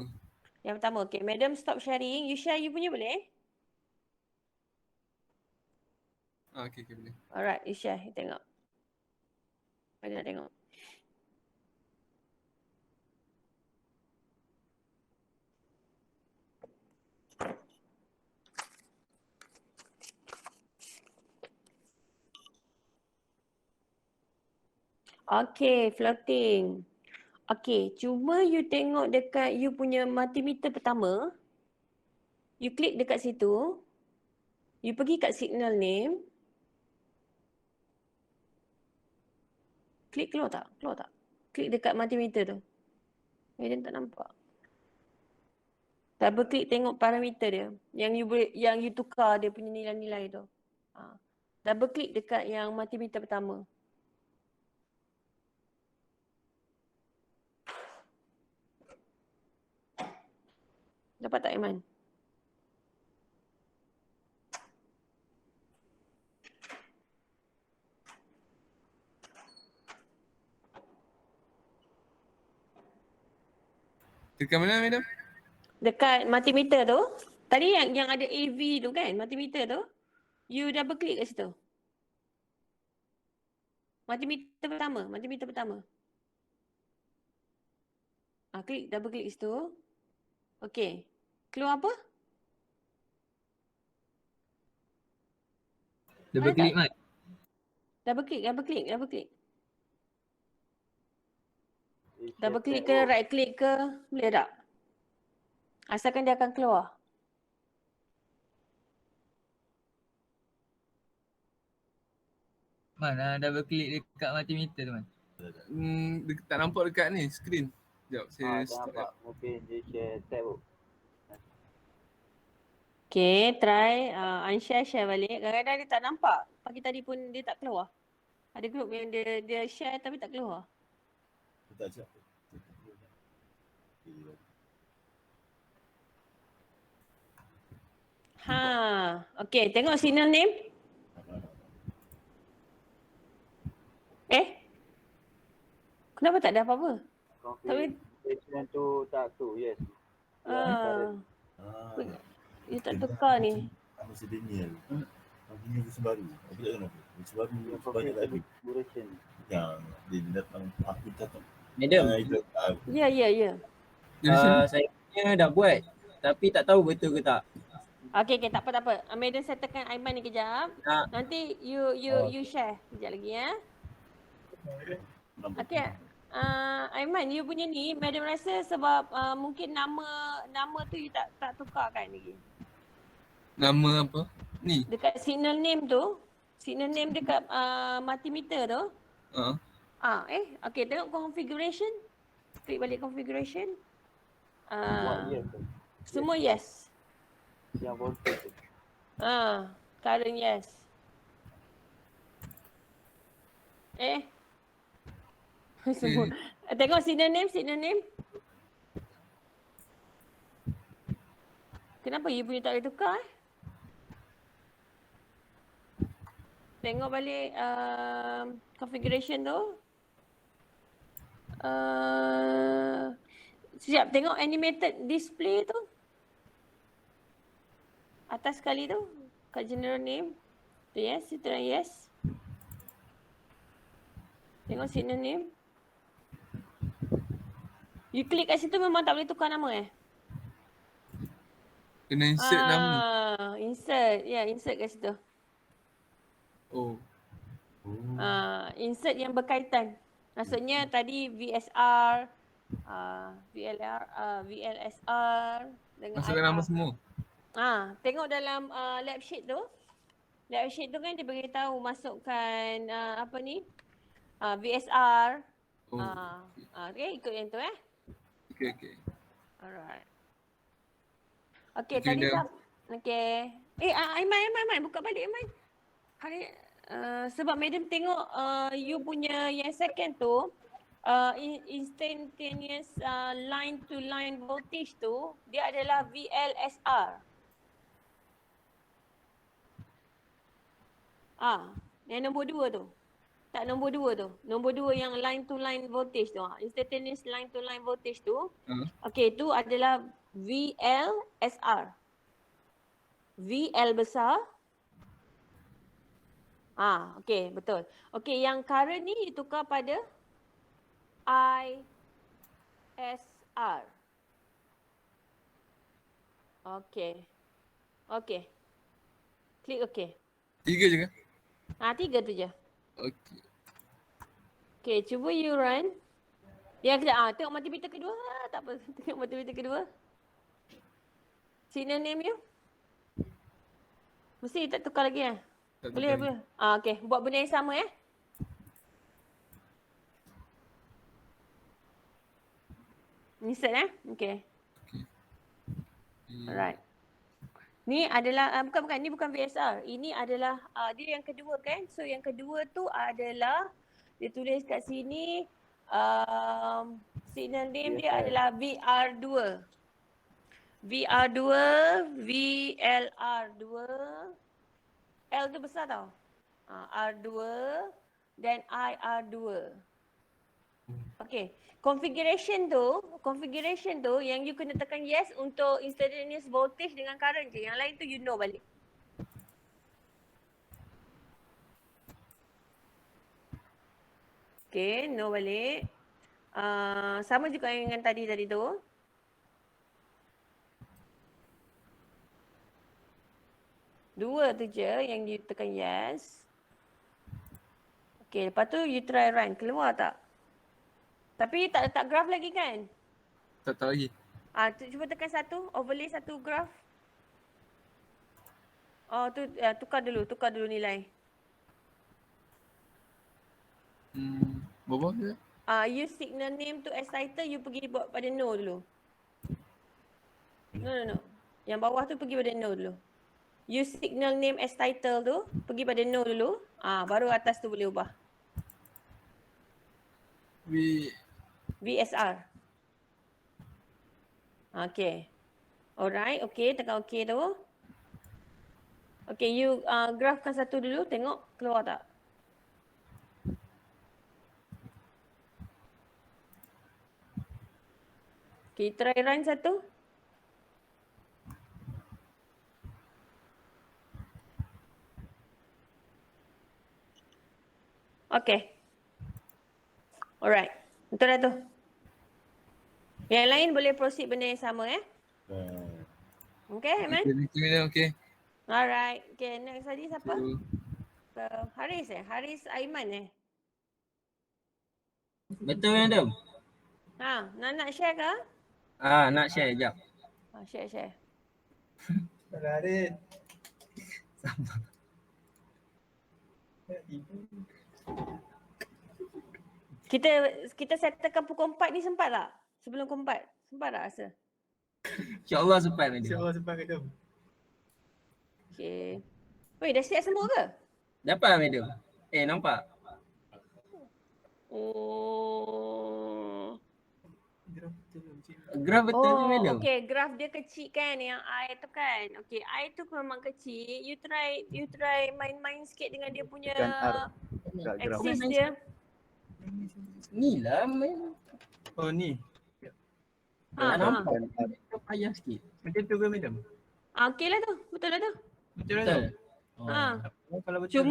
Yang pertama, okay. Madam stop sharing. You share you punya boleh? Okay boleh. Alright, you share. You tengok. Madam nak tengok. Okay, floating. Okay, cuma you tengok dekat you punya multimeter pertama. You klik dekat situ. You pergi kat signal name. Klik keluar tak? Keluar tak? Klik dekat multimeter tu. Madam tak nampak. Double klik tengok parameter dia. Yang you tukar dia punya nilai-nilai tu. Double klik dekat yang multimeter pertama. Dapat tak Iman? Dekat mana madam? Dekat multimeter tu. Tadi yang ada AV tu kan, multimeter tu. You double klik kat situ. Multimeter pertama. Klik, double klik situ. Okay. Keluar apa? Double Ada klik tak? Mat. Double klik. Eh, Double share klik tab. ke, right klik ke, boleh tak? Asalkan dia akan keluar. Mana double klik dekat multimeter tu Man. Tak nampak dekat ni screen. Sekejap saya Tak stop. nampak. Mungkin dia share tab tu. Okay, try unshare balik. Kadang-kadang dia tak nampak. Pagi tadi pun dia tak keluar. Ada group yang dia share tapi tak keluar. Okay, tengok signal name. Kenapa tak ada apa-apa? Configuration tu tak tu, yes. Dia tak tukar ni. Masa Daniel. Punya versi baru. Aku tak tahu kenapa. Versi baru banyak tak ada. Configuration. Yang dia datang, aku datang. Madam, Ya. saya punya dah buat. Tapi tak tahu betul ke tak. Okay, tak apa. Madam settlekan Aiman ni kejap. Nanti you share kejap lagi ya. Okay. Aiman, you punya ni Madam rasa sebab mungkin nama tu you tak tukar kan lagi. Nama apa? Ni. Dekat signal name tu, signal name dekat multimeter tu. Okay, tengok configuration. Klik balik configuration. Yes. Semua yes. Yang voltage tu. Current yes. Semua. Tengok signal name. Kenapa you punya tak boleh tukar Tengok balik configuration tu. Sekejap, tengok animated display tu. Atas sekali tu. Kat general name. Tu yes, itu dah yes. Tengok signal name. You klik kat situ memang tak boleh tukar nama Kena insert nama. Insert. Insert kat situ. Insert yang berkaitan. Maksudnya tadi VSR, VLSR dengan Masukkan nama semua. Tengok dalam lab sheet tu. Lab sheet tu kan dia beritahu masukkan VSR. Okay, ikut yang tu Okay. Alright. Okay, tadi okay. Aiman, buka balik Aiman. Sebab Madam tengok you punya yang second tu instantaneous line to line voltage tu dia adalah VLSR. Yang nombor 2 tu. Tak nombor 2 tu. Nombor 2 yang line to line voltage tu. Instantaneous line to line voltage tu. Okey, tu adalah VLSR. VL besar. Okey, betul. Okey, yang current ni ditukar pada ISR. Okey. Okey. Klik okey. 3 je kan? 3 tu je. Okey. Okey, cuba you run. Yang kejap, tengok multimeter kedua. Tak apa, tengok multimeter kedua. Signal name you. Mesti tak tukar lagi kan? Tak Boleh, tukar boleh. Okey, buat benda yang sama Insert okey. Alright. Ni adalah bukan ni bukan VSR. Ini adalah dia yang kedua kan. So yang kedua tu adalah dia tulis kat sini signal name dia adalah VR2. VR2, VLR2. L tu besar tau. R2 dan IR2. Okay. Configuration tu yang you kena tekan yes untuk instantaneous voltage dengan current je. Yang lain tu you know balik. Okay, know balik. Sama juga dengan tadi tu. Dua tu je yang you tekan yes. Okay, lepas tu you try run. Keluar tak? Tapi tak letak graph lagi kan? Tak tahu lagi. Cuba tekan satu, overlay satu graph. Tu tukar dulu nilai. Bawah ke? Use signal name to exciter, you pergi buat pada no dulu. No. Yang bawah tu pergi pada no dulu. Use signal name as title tu, pergi pada no dulu. Baru atas tu boleh ubah. VSR. Okay. Alright, okay. Tekan okay tu. Okay, you graphkan satu dulu, tengok keluar tak? Okay, try run satu. Okay. Alright. Betul dah tu. Yang lain boleh proceed benda yang sama Okay, Aiman? Okay. Alright. Okay, next tadi siapa? Haris Haris Aiman Betul madam? Nak share ke? Nak share jap. Share. Haris. Kita settlekan pukul 4 ni sempat tak? Sebelum pukul 4. Sempat tak rasa? InsyaAllah sempat madam. InsyaAllah sempat madam. Okay. Weh, dah siap semua ke? Dapat madam? Nampak? Graf betul tu madam? Okay, graf dia kecil kan yang I tu kan. Okay, I tu memang kecil. You try main-main sikit dengan dia punya axis dia. Ni lah madam. Oh ni. Tak nampak. Payah sikit. Macam tu ke madam? Okay lah tu. Betul lah tu. Betul lah tu. Kalau betul.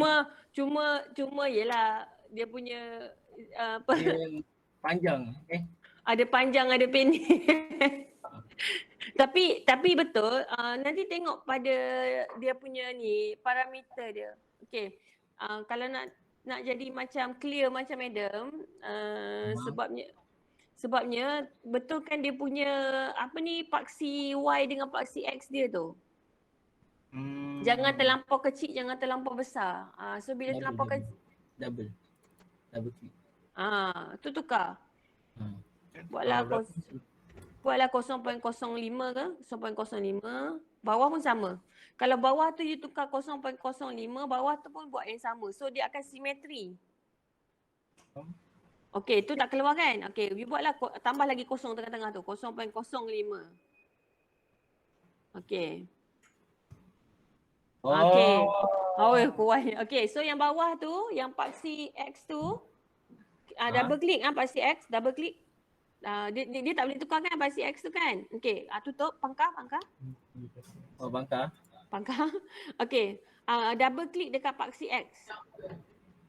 Cuma yelah dia punya dia panjang. Ada panjang, ada pendek. Tapi betul, nanti tengok pada dia punya ni parameter dia. Okay. Kalau nak jadi macam clear macam Adam, sebabnya betul kan dia punya paksi Y dengan paksi X dia tu. Jangan terlampau kecil, jangan terlampau besar. So bila terlampau kecil double click. Tu tukar. Buatlah 0.05 ke, 0.05. Bawah pun sama. Kalau bawah tu you tukar 0.05, bawah tu pun buat yang sama. So dia akan simetri. Okay, tu tak keluar kan? Okay, you buatlah tambah lagi kosong tengah-tengah tu, 0.05. Okay. Okay. Oh, kuat. Okay, so yang bawah tu, yang paksi X tu, double click paksi X, double click. Dia tak boleh tukar kan paksi X tu kan? Okay, tutup, pangkah. Oh, bangka. Pangkah. Okay, double click dekat paksi X.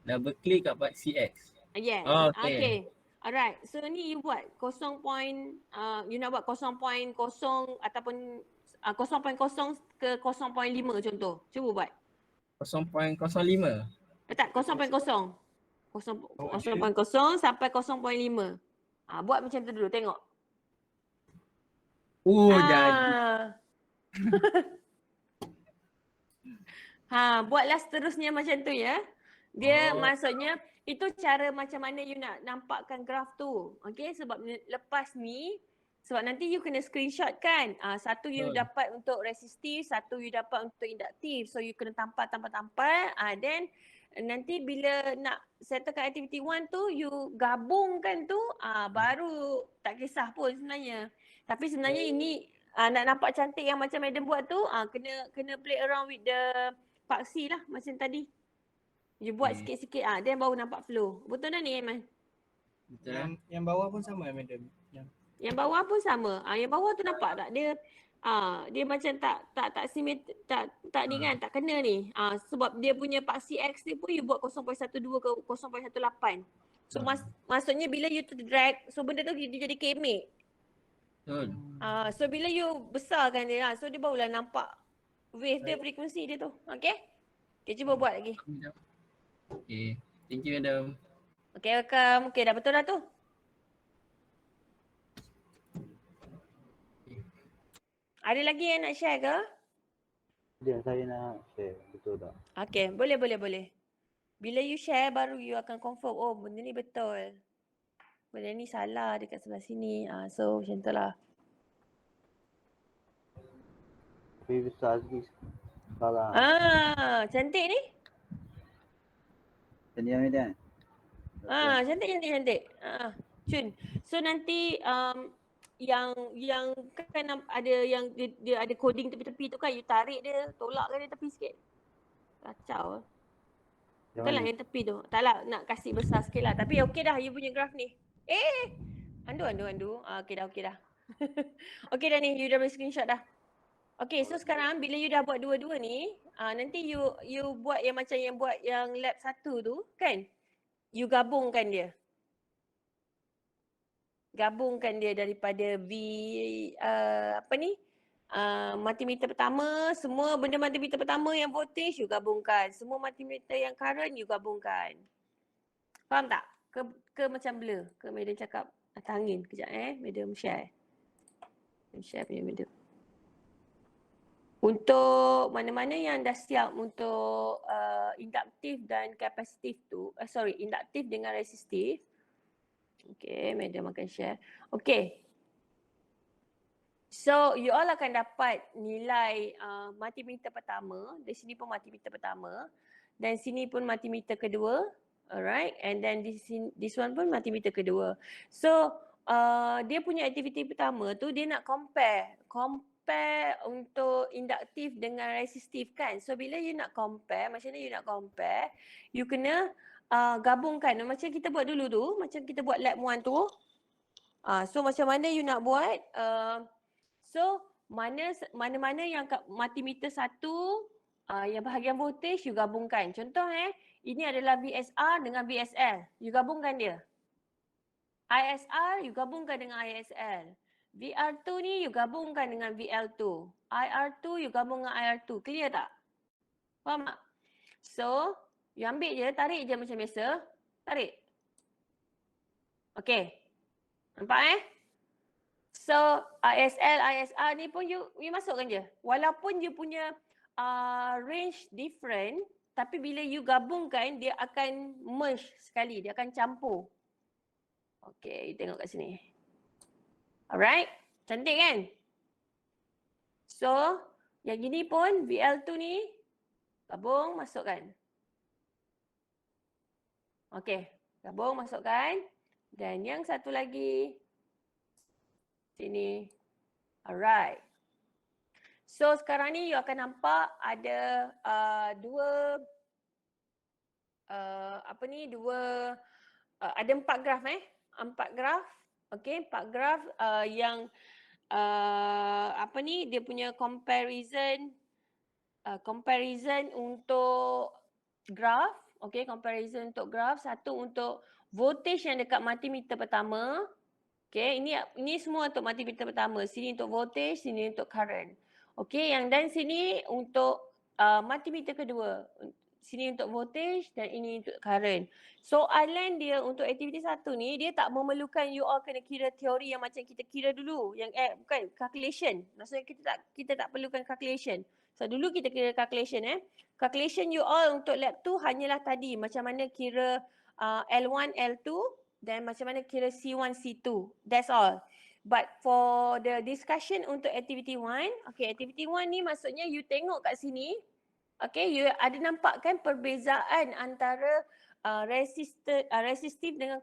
Double click kat paksi X. Yes. Oh, Okay. okay. Alright. So ni you buat you nak buat 0.0 ataupun 0.0 ke 0.5 contoh. Cuba buat. 0.05. Tak, 0.0. 0.0 sampai 0.5. Buat macam tu dulu, tengok. Jadi. Buatlah seterusnya macam tu ya. Dia maksudnya itu cara macam mana you nak nampakkan graf tu. Okay, sebab lepas ni, sebab nanti you kena screenshot kan. Satu you dapat untuk resistif, satu you dapat untuk induktif. So you kena tampal. Then nanti bila nak settlekan activity 1 tu, you gabungkan tu, baru tak kisah pun sebenarnya. Tapi sebenarnya ini nak nampak cantik yang macam Madam buat tu, kena play around with the paksi lah macam tadi. You buat sikit-sikit, then baru nampak flow. Betul dah ni, Aiman? Betul. Yang bawah pun sama, Madam. Yang bawah pun sama. Yang bawah tu nampak tak? Dia macam tak simetri, tak ni kan, tak kena ni. Sebab dia punya paksi X ni pun you buat 0.12 ke 0.18. So maksudnya bila you drag, so benda tu dia jadi kemek. Betul. So bila you besarkan dia, so dia barulah nampak wave dia, frekuensi dia tu. Okay? Okay, cuba buat lagi. Okay. Thank you, Madam. Okay, welcome. Okay, dah betul dah tu? Ada lagi yang nak share ke? Saya nak share, betul tak? Okay, boleh. Bila you share, baru you akan confirm, oh benda ni betul. Benda ni salah dekat sebelah sini. So macam tu lah. Tapi besar sikit. Salah. Cantik ni. Tanya Medan. Cantik. Cun. So nanti yang kan ada yang dia ada coding tepi-tepi tu kan, you tarik dia, tolakkan dia tepi sikit. Kacau. Betul lah yang tepi tu. Tak lah, nak kasih besar sikit lah. Tapi okey dah you punya graf ni. Andu. Okey dah. Okey dah ni, you dah boleh screenshot dah. Okay, so sekarang bila you dah buat dua-dua ni, nanti you buat yang macam yang buat yang lab 1 tu kan? You gabungkan dia. Daripada multimeter pertama, semua benda multimeter pertama yang voltage you gabungkan. Semua multimeter yang current you gabungkan. Faham tak? Ke macam blur? Ke Madam cakap atas angin? Kejap Madam share. Share punya Madam. Untuk mana-mana yang dah siap untuk induktif dan kapasitif tu, induktif dengan resistif. Okay, Madam akan share. Okay. So, you all akan dapat nilai multimeter pertama. Di sini pun multimeter pertama. Dan sini pun multimeter kedua. Alright. And then this one pun multimeter kedua. So, dia punya aktiviti pertama tu dia nak compare untuk induktif dengan resistif kan. So bila you nak compare, macam mana you nak compare, you kena gabungkan. Macam kita buat dulu tu, macam kita buat lab 1 tu. So macam mana you nak buat, so mana-mana yang multimeter 1, yang bahagian voltage you gabungkan. Contoh ini adalah VSR dengan VSL. You gabungkan dia. ISR you gabungkan dengan ISL. VR2 ni you gabungkan dengan VL2. IR2 you gabung dengan IR2. Clear tak? Faham tak? So, you ambil je, tarik je macam biasa. Tarik. Okay. Nampak So, ISL, ISR ni pun you masukkan je. Walaupun you punya range different, tapi bila you gabungkan, dia akan merge sekali. Dia akan campur. Okay, tengok kat sini. Alright, cantik kan? So, yang gini pun VL2 ni gabung, masukkan. Okay, gabung, masukkan. Dan yang satu lagi sini. Alright. So, sekarang ni you akan nampak ada dua ada 4 graf 4 graf. Okey, 4 graf yang dia punya comparison untuk graf. Okey, comparison untuk graf. Satu untuk voltage yang dekat multimeter pertama. Okey, ini semua untuk multimeter pertama. Sini untuk voltage, sini untuk current. Okey, yang dan sini untuk multimeter kedua. Sini untuk voltage dan ini untuk current. Soalan dia untuk aktiviti 1 ni, dia tak memerlukan you all kena kira teori yang macam kita kira dulu. Yang bukan, calculation. Maksudnya kita tak perlukan calculation. So dulu kita kira calculation Calculation you all untuk lab 2 hanyalah tadi. Macam mana kira L1, L2 dan macam mana kira C1, C2. That's all. But for the discussion untuk activity 1, okay, activity 1 ni maksudnya you tengok kat sini, okay, you ada nampak kan perbezaan antara resistif dengan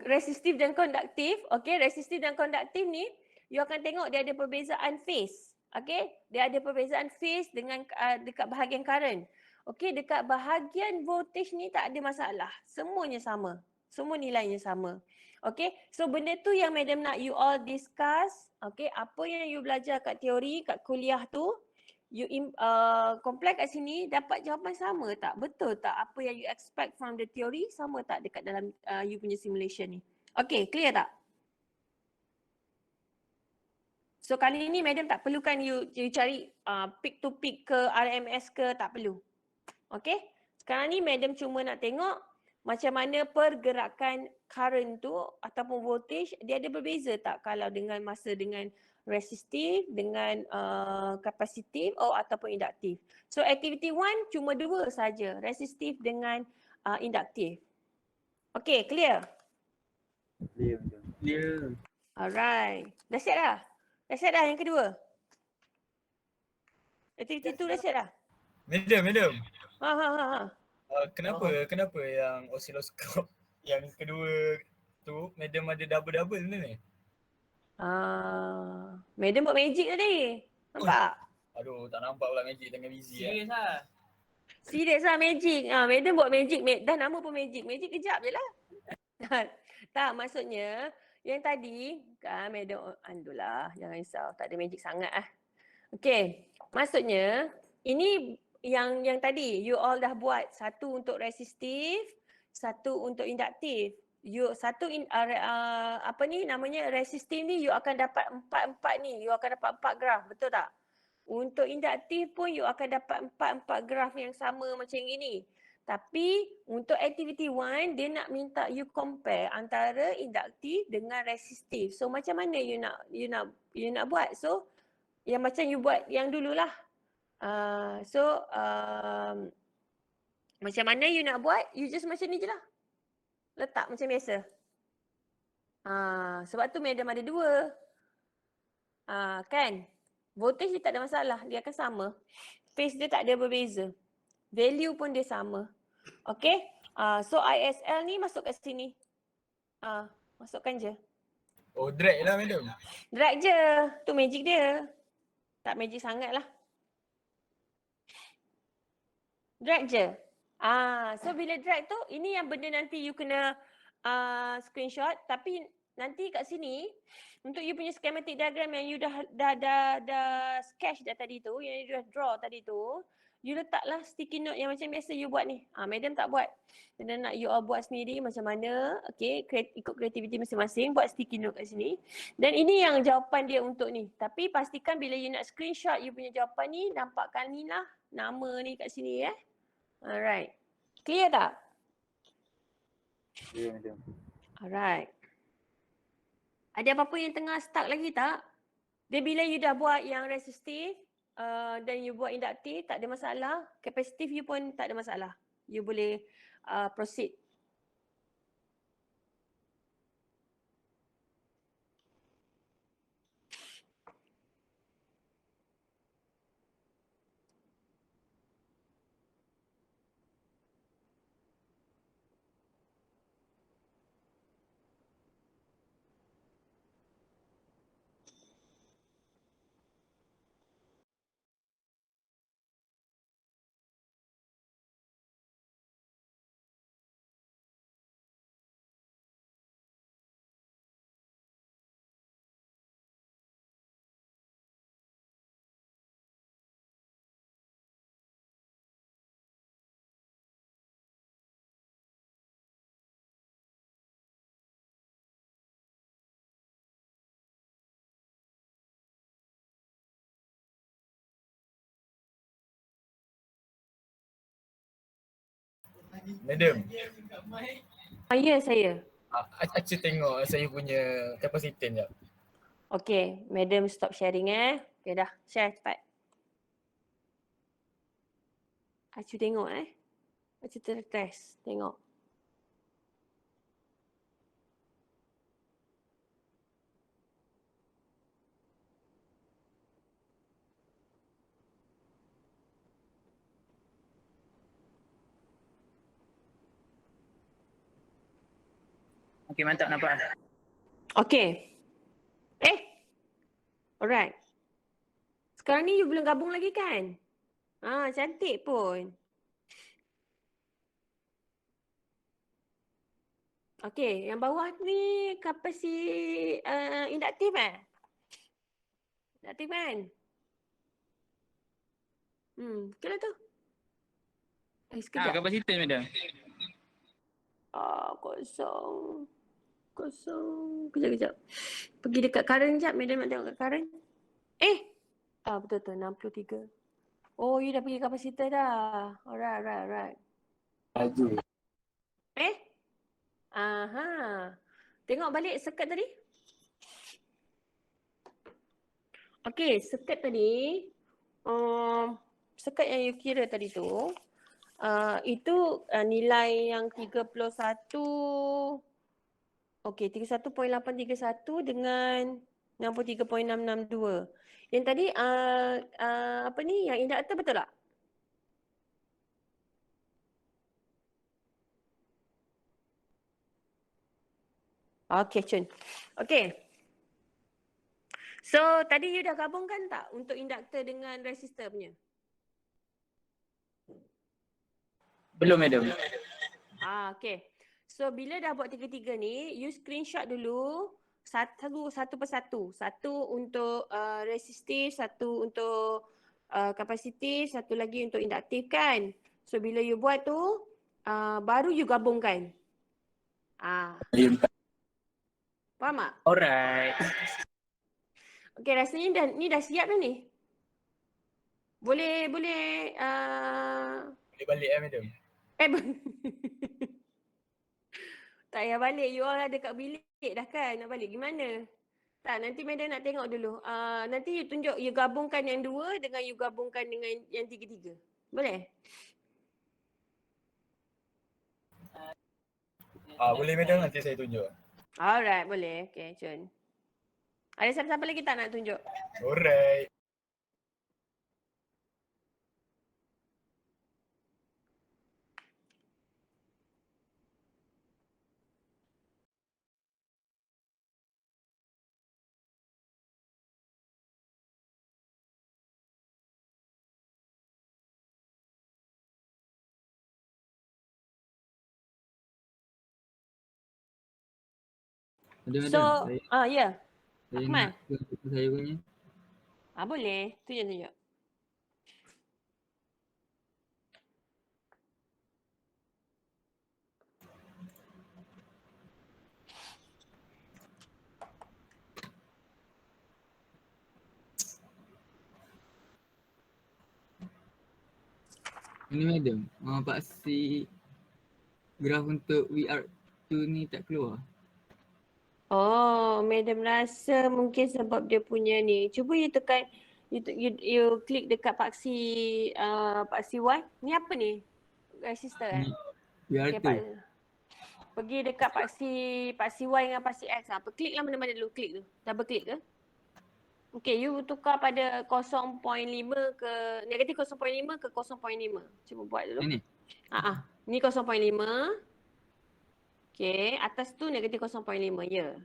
resistif dan konduktif. Okay, resistif dan konduktif ni you akan tengok dia ada perbezaan phase. Okay, dia ada perbezaan phase dengan dekat bahagian current. Okay, dekat bahagian voltage ni tak ada masalah. Semuanya sama. Semua nilainya sama. Okay, so benda tu yang madam nak you all discuss. Okay, apa yang you belajar kat teori, kat kuliah tu, you compare kat sini dapat jawapan sama tak? Betul tak? Apa yang you expect from the theory sama tak dekat dalam you punya simulation ni? Okay, clear tak? So kali ni madam tak perlukan you cari peak to peak ke RMS ke, tak perlu. Okay, sekarang ni madam cuma nak tengok macam mana pergerakan current tu ataupun voltage dia ada berbeza tak kalau dengan masa dengan resistif, dengan kapasitif ataupun induktif. So activity 1 cuma 2 saja, resistif dengan induktif. Okay, clear? Clear macam. Clear. Alright. Dah siap dah? Dah siap dah yang kedua? Activity 2 dah siap dah? Madam. Ha. Kenapa yang osiloskop yang kedua tu madam ada double ni? Madam buat magic tadi. Nampak? Aduh, tak nampak pula magic tengah busy. Serius lah. Serius lah magic. Madam buat magic. Dah nama pun magic. Magic kejap je lah. Tak, maksudnya yang tadi kan madam, alhamdulillah, jangan risau. Tak ada magic sangat lah. Okay, maksudnya ini yang tadi you all dah buat, satu untuk resistif, satu untuk induktif. Resistif ni you akan dapat 4 ni, you akan dapat 4 graf, betul tak? Untuk induktif pun you akan dapat 4 graf yang sama macam ini. Tapi untuk activity 1 dia nak minta you compare antara induktif dengan resistif. So macam mana you nak buat? So yang macam you buat yang dululah. Macam mana you nak buat? You just macam ni je lah. Letak macam biasa. Sebab tu madam ada 2. Kan? Voltage dia tak ada masalah. Dia akan sama. Phase dia tak ada berbeza. Value pun dia sama. Okay? So ISL ni masuk kat sini. Masukkan je. Oh, drag lah madam. Drag je. Tu magic dia. Tak magic sangat lah. Drag je. So bila drag tu, ini yang benda nanti you kena screenshot. Tapi nanti kat sini, untuk you punya schematic diagram yang you dah sketch dah tadi tu, yang you dah draw tadi tu, you letaklah sticky note yang macam biasa you buat ni. Madam tak buat. Madam nak you all buat sendiri macam mana. Okay, ikut kreativiti masing-masing, buat sticky note kat sini. Dan ini yang jawapan dia untuk ni. Tapi pastikan bila you nak screenshot you punya jawapan ni, nampakkan ni lah nama ni kat sini Alright. Clear tak? Clear macam. Alright. Ada apa-apa yang tengah stuck lagi tak? Dia bila you dah buat yang resistif dan you buat induktif, tak ada masalah. Kapasitif you pun tak ada masalah. You boleh proceed. Madam, Ya, saya. Acu tengok saya punya kapasitor jap. Okay, madam stop sharing Okay dah, share cepat. Acu tengok Acu test, tengok. Okey, mantap nampak. Okay. Alright. Sekarang ni you belum gabung lagi kan? Cantik pun. Okay, yang bawah ni kapasiti induktif Induktif kan? Okay lah tu. Sekejap. Kapasitor madam. Kosong. Kejap. Pergi dekat current jap. Madam nak tengok kat current. Betul-betul 63. Oh, you dah pergi kapasitor dah. Alright. Laju. Tengok balik circuit tadi. Okay, circuit tadi. Circuit yang you kira tadi tu. Itu nilai yang 31. Okay, 31.831 dengan 63.662. Yang tadi apa ni, yang induktor betul tak? Okay, Chun. Okay. So, tadi you dah gabungkan tak untuk induktor dengan resistor punya? Belum madam. Okay. So, bila dah buat tiga-tiga ni, you screenshot dulu satu persatu. Satu untuk resistif, satu untuk kapasitif, satu lagi untuk induktif kan. So, bila you buat tu, baru you gabungkan. Faham tak? Alright. Okay, rasanya ni dah siap dah ni. Boleh Boleh balik madam. Tak payah balik. You all ada kat bilik dah kan? Nak balik gimana? Tak, nanti madam nak tengok dulu. Nanti you tunjuk, you gabungkan yang dua dengan you gabungkan dengan yang tiga-tiga. Boleh? Boleh madam, nanti saya tunjuk. Alright, boleh. Okay, Chun. Ada siapa-siapa lagi tak nak tunjuk? Alright. So, ya. Saya Ahmad. nak saya punya. Boleh. Tunjuk. Ini madam, paksi graf untuk VR2 ni tak keluar. Oh, madam rasa mungkin sebab dia punya ni. Cuba you tekan, you klik dekat paksi Y. Ni apa ni? Resistor kan? VR2. Okay, pergi dekat paksi Y dengan paksi X. Klik lah mana-mana dulu, klik tu. Double klik ke? Okay, you tukar pada 0.5 ke, negatif 0.5 ke 0.5. Cuba buat dulu. Ini? Ni 0.5. Okay, atas tu negatif 0.5, ya.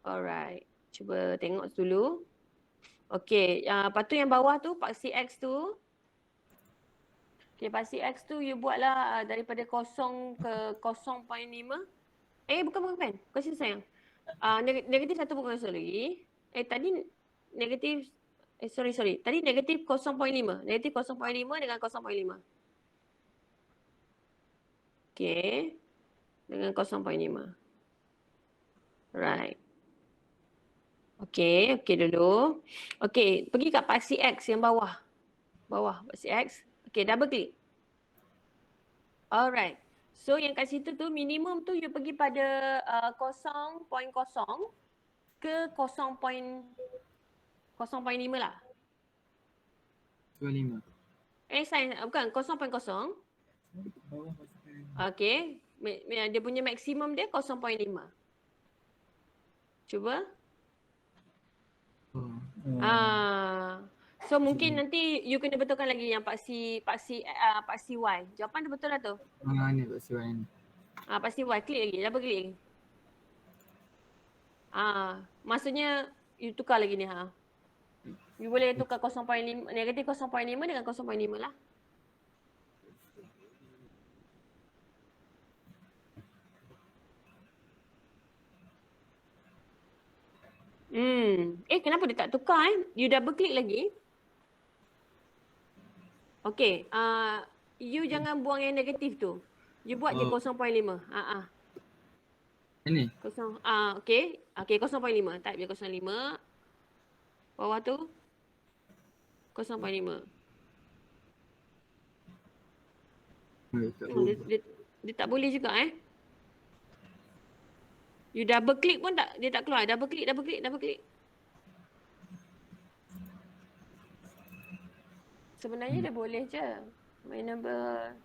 Alright, cuba tengok dulu. Okay, lepas tu yang bawah tu, paksi X tu. Okay, paksi X tu you buatlah daripada 0 ke 0.5. Bukan. Kau sini sayang. Negatif 1 bukan lagi. Tadi negatif, sorry. Tadi negatif 0.5. Negatif 0.5 dengan 0.5. Okay. Dengan 0.5. Right. Okay dulu. Okay, pergi kat paksi X yang bawah. Paksi X. Okay, double click. Alright. So yang kat situ tu minimum tu you pergi pada 0.0 ke 0.5 lah. 25. Sains bukan 0.0. Okay. Dia punya maksimum dia 0.5. Cuba. Oh. So mungkin nanti you kena betulkan lagi yang paksi Y. Jawapan tu betul lah tu. Ni Pak Siwan ni. Paksi Y. Klik lagi. Double klik lagi. Maksudnya you tukar lagi ni You boleh tukar 0.5, negatif 0.5 dengan 0.5 lah. Kenapa dia tak tukar You double klik lagi. Okay, you jangan buang yang negatif tu. You buat je 0.5. Ini? Okay. Okay, 0.5. Type je 0.5. Bawah tu 0.5. Dia tak boleh juga You double click pun dia tak keluar. Double click. Sebenarnya dia boleh je. My number.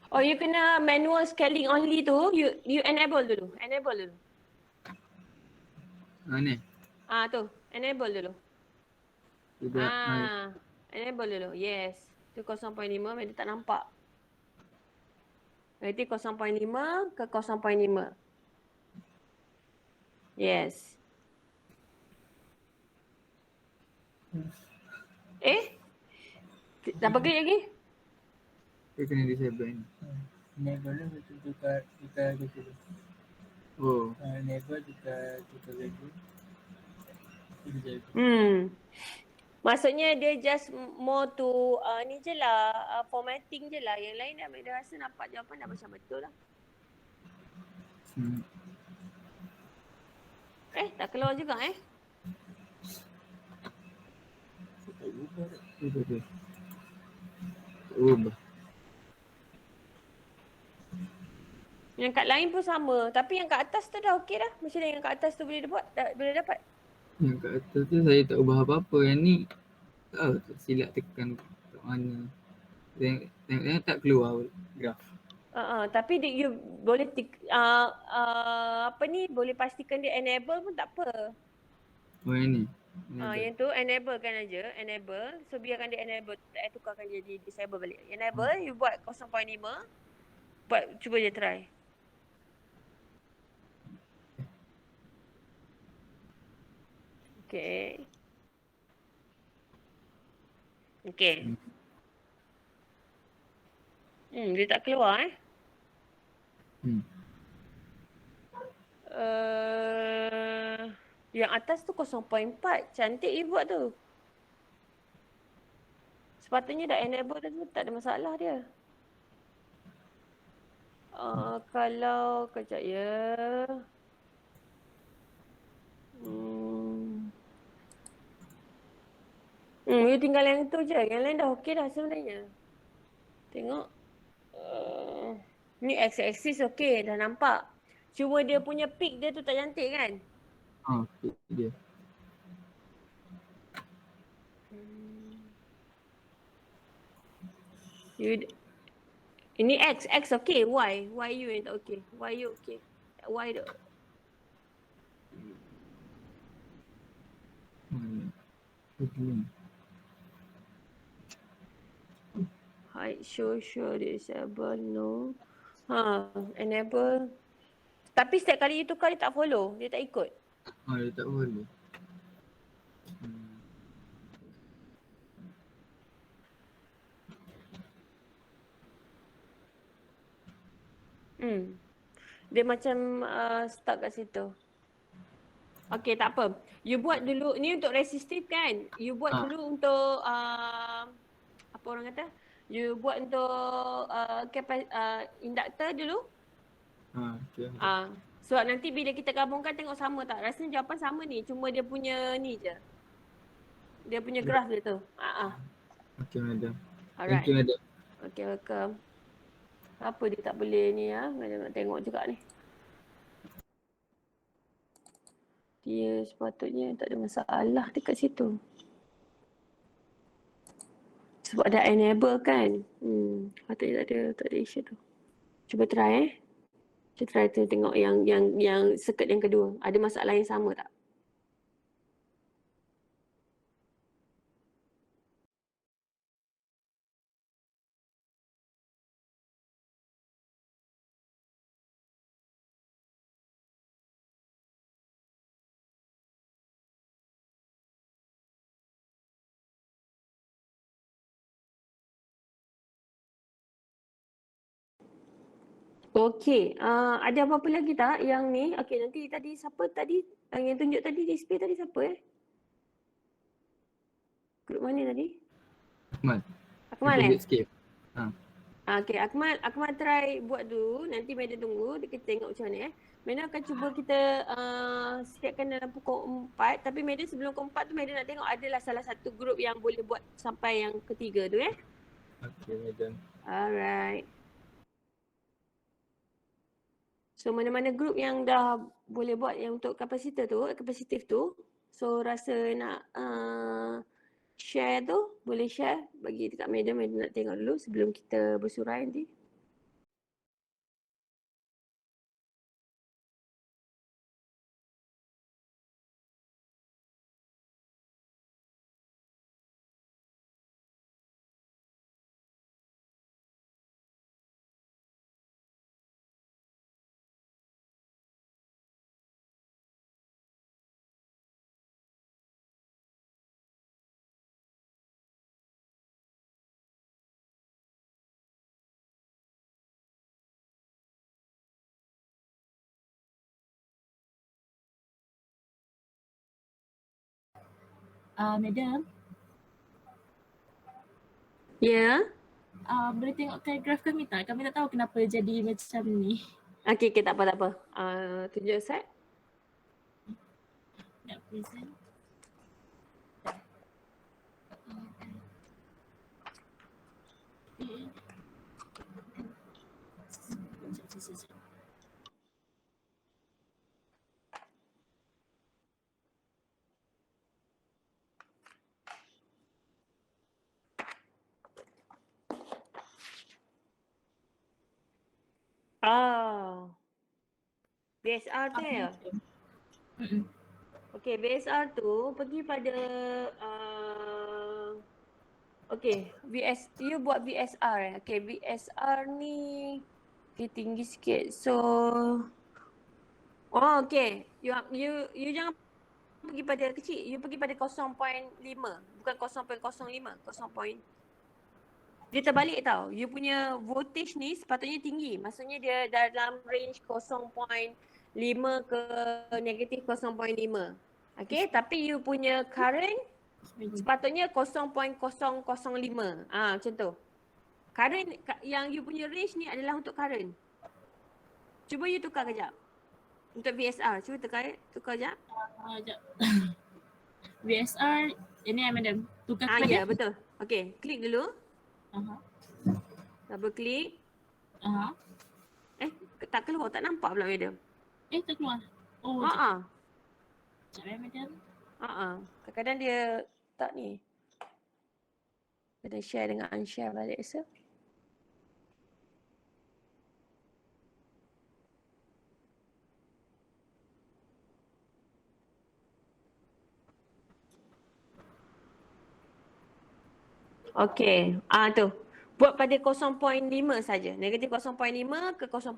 You kena manual scaling only tu. You enable dulu. Ni? Tu. Enable dulu. Enable dulu. Yes. Tu 0.5 dia tak nampak. Berarti 0.5 ke 0.5. Yes. Double klik lagi. Dia kena disable ni. Enable tu betul tukar gitu. Oh. Enable tukar lagi. Maksudnya dia just more to ni je lah, formatting je lah. Yang lain dia rasa nampak jawapan dah macam betul lah. Tak keluar juga Betul. Ubah. Yang kat lain pun sama. Tapi yang kat atas tu dah okey dah. Macam mana yang kat atas tu boleh dapat? Yang kat atas tu saya tak ubah apa-apa. Yang ni silap tekan kat mana. Tengok tak keluar graf. Tapi you boleh boleh pastikan dia enable pun tak apa. Oh yang ni. Yang tu enable kan aja, enable. So biarkan dia enable, tukarkan dia jadi disable balik. Enable, you buat 0.5. Cuba je try. Okay. Dia tak keluar Yang atas tu 0.4. Cantik you buat tu. Sepatutnya dah enable tu tak ada masalah dia. Kalau kejap ya. You tinggal yang tu je. Yang lain dah okey dah sebenarnya. Tengok. Ni x-axis okey, dah nampak. Cuma dia punya peak dia tu tak cantik kan? Peak dia. Ini X okey, Y you yang tak okey. Y you okey. Y tu. Hide, show, disable, no. Enable. Tapi setiap kali you tukar dia tak follow, dia tak ikut. Dia tak boleh. Dia macam stuck kat situ. Okay, tak apa. You buat dulu, ni untuk resistive kan? You buat dulu untuk apa orang kata? You buat untuk inductor dulu. Okay. So nanti bila kita gabungkan tengok sama tak? Rasanya jawapan sama ni, cuma dia punya ni je. Dia punya graph dia tu. Okay, madam. Alright. Thank you, madam. Okay, welcome. Apa dia tak boleh ni ya? Nak tengok juga ni. Dia sepatutnya tak ada masalah dekat situ. Sebab dah enable kan. Patutnya tak ada issue tu. Cuba try Kita try tu tengok yang circuit yang kedua. Ada masalah yang sama tak? Okey, ada apa-apa lagi tak yang ni? Okey, nanti tadi siapa tadi yang tunjuk tadi display tadi siapa Grup mana tadi? Akmal. Akmal Tunjuk sikit. Okey, Akmal try buat dulu. Nanti Madam tunggu, kita tengok macam mana Madam akan cuba kita siapkan dalam pukul 4. Tapi Madam sebelum pukul 4 tu Madam nak tengok adalah salah satu grup yang boleh buat sampai yang ketiga tu Okay, madam. Alright. So mana-mana grup yang dah boleh buat yang untuk kapasitor tu, kapasitif tu. So rasa nak share tu, boleh share bagi dekat Madam nak tengok dulu sebelum kita bersurai nanti. Madam, Ya. boleh tengokkan graf kami tak? Kami tak tahu kenapa jadi macam ni. Okey, tak apa. Tunjuk set. Nak present. Sekejap. BSR tu ya? Okey, BSR tu pergi pada okey, you buat BSR Okey, BSR ni tinggi sikit. So okey. You jangan pergi pada kecil. You pergi pada 0.5. Bukan 0.05. 0. Dia terbalik tau. You punya voltage ni sepatutnya tinggi. Maksudnya dia dalam range 0.5 ke negatif 0.5. Okay, tapi you punya current sepatutnya 0.005. Macam tu. Current yang you punya range ni adalah untuk current. Cuba you tukar kejap. Untuk VSR. Cuba tukar kejap. Sekejap. VSR, ini madam. Tukar kepada? Ya, betul. Okay, klik dulu. Double klik. Tak keluar, tak nampak pula madam. Tak keluar. Sekejap madam. Kadang-kadang dia tak ni. Kena share dengan unshare balik rasa. Okey. Tu. Buat pada 0.5 saja. Negatif 0.5 ke 0.5.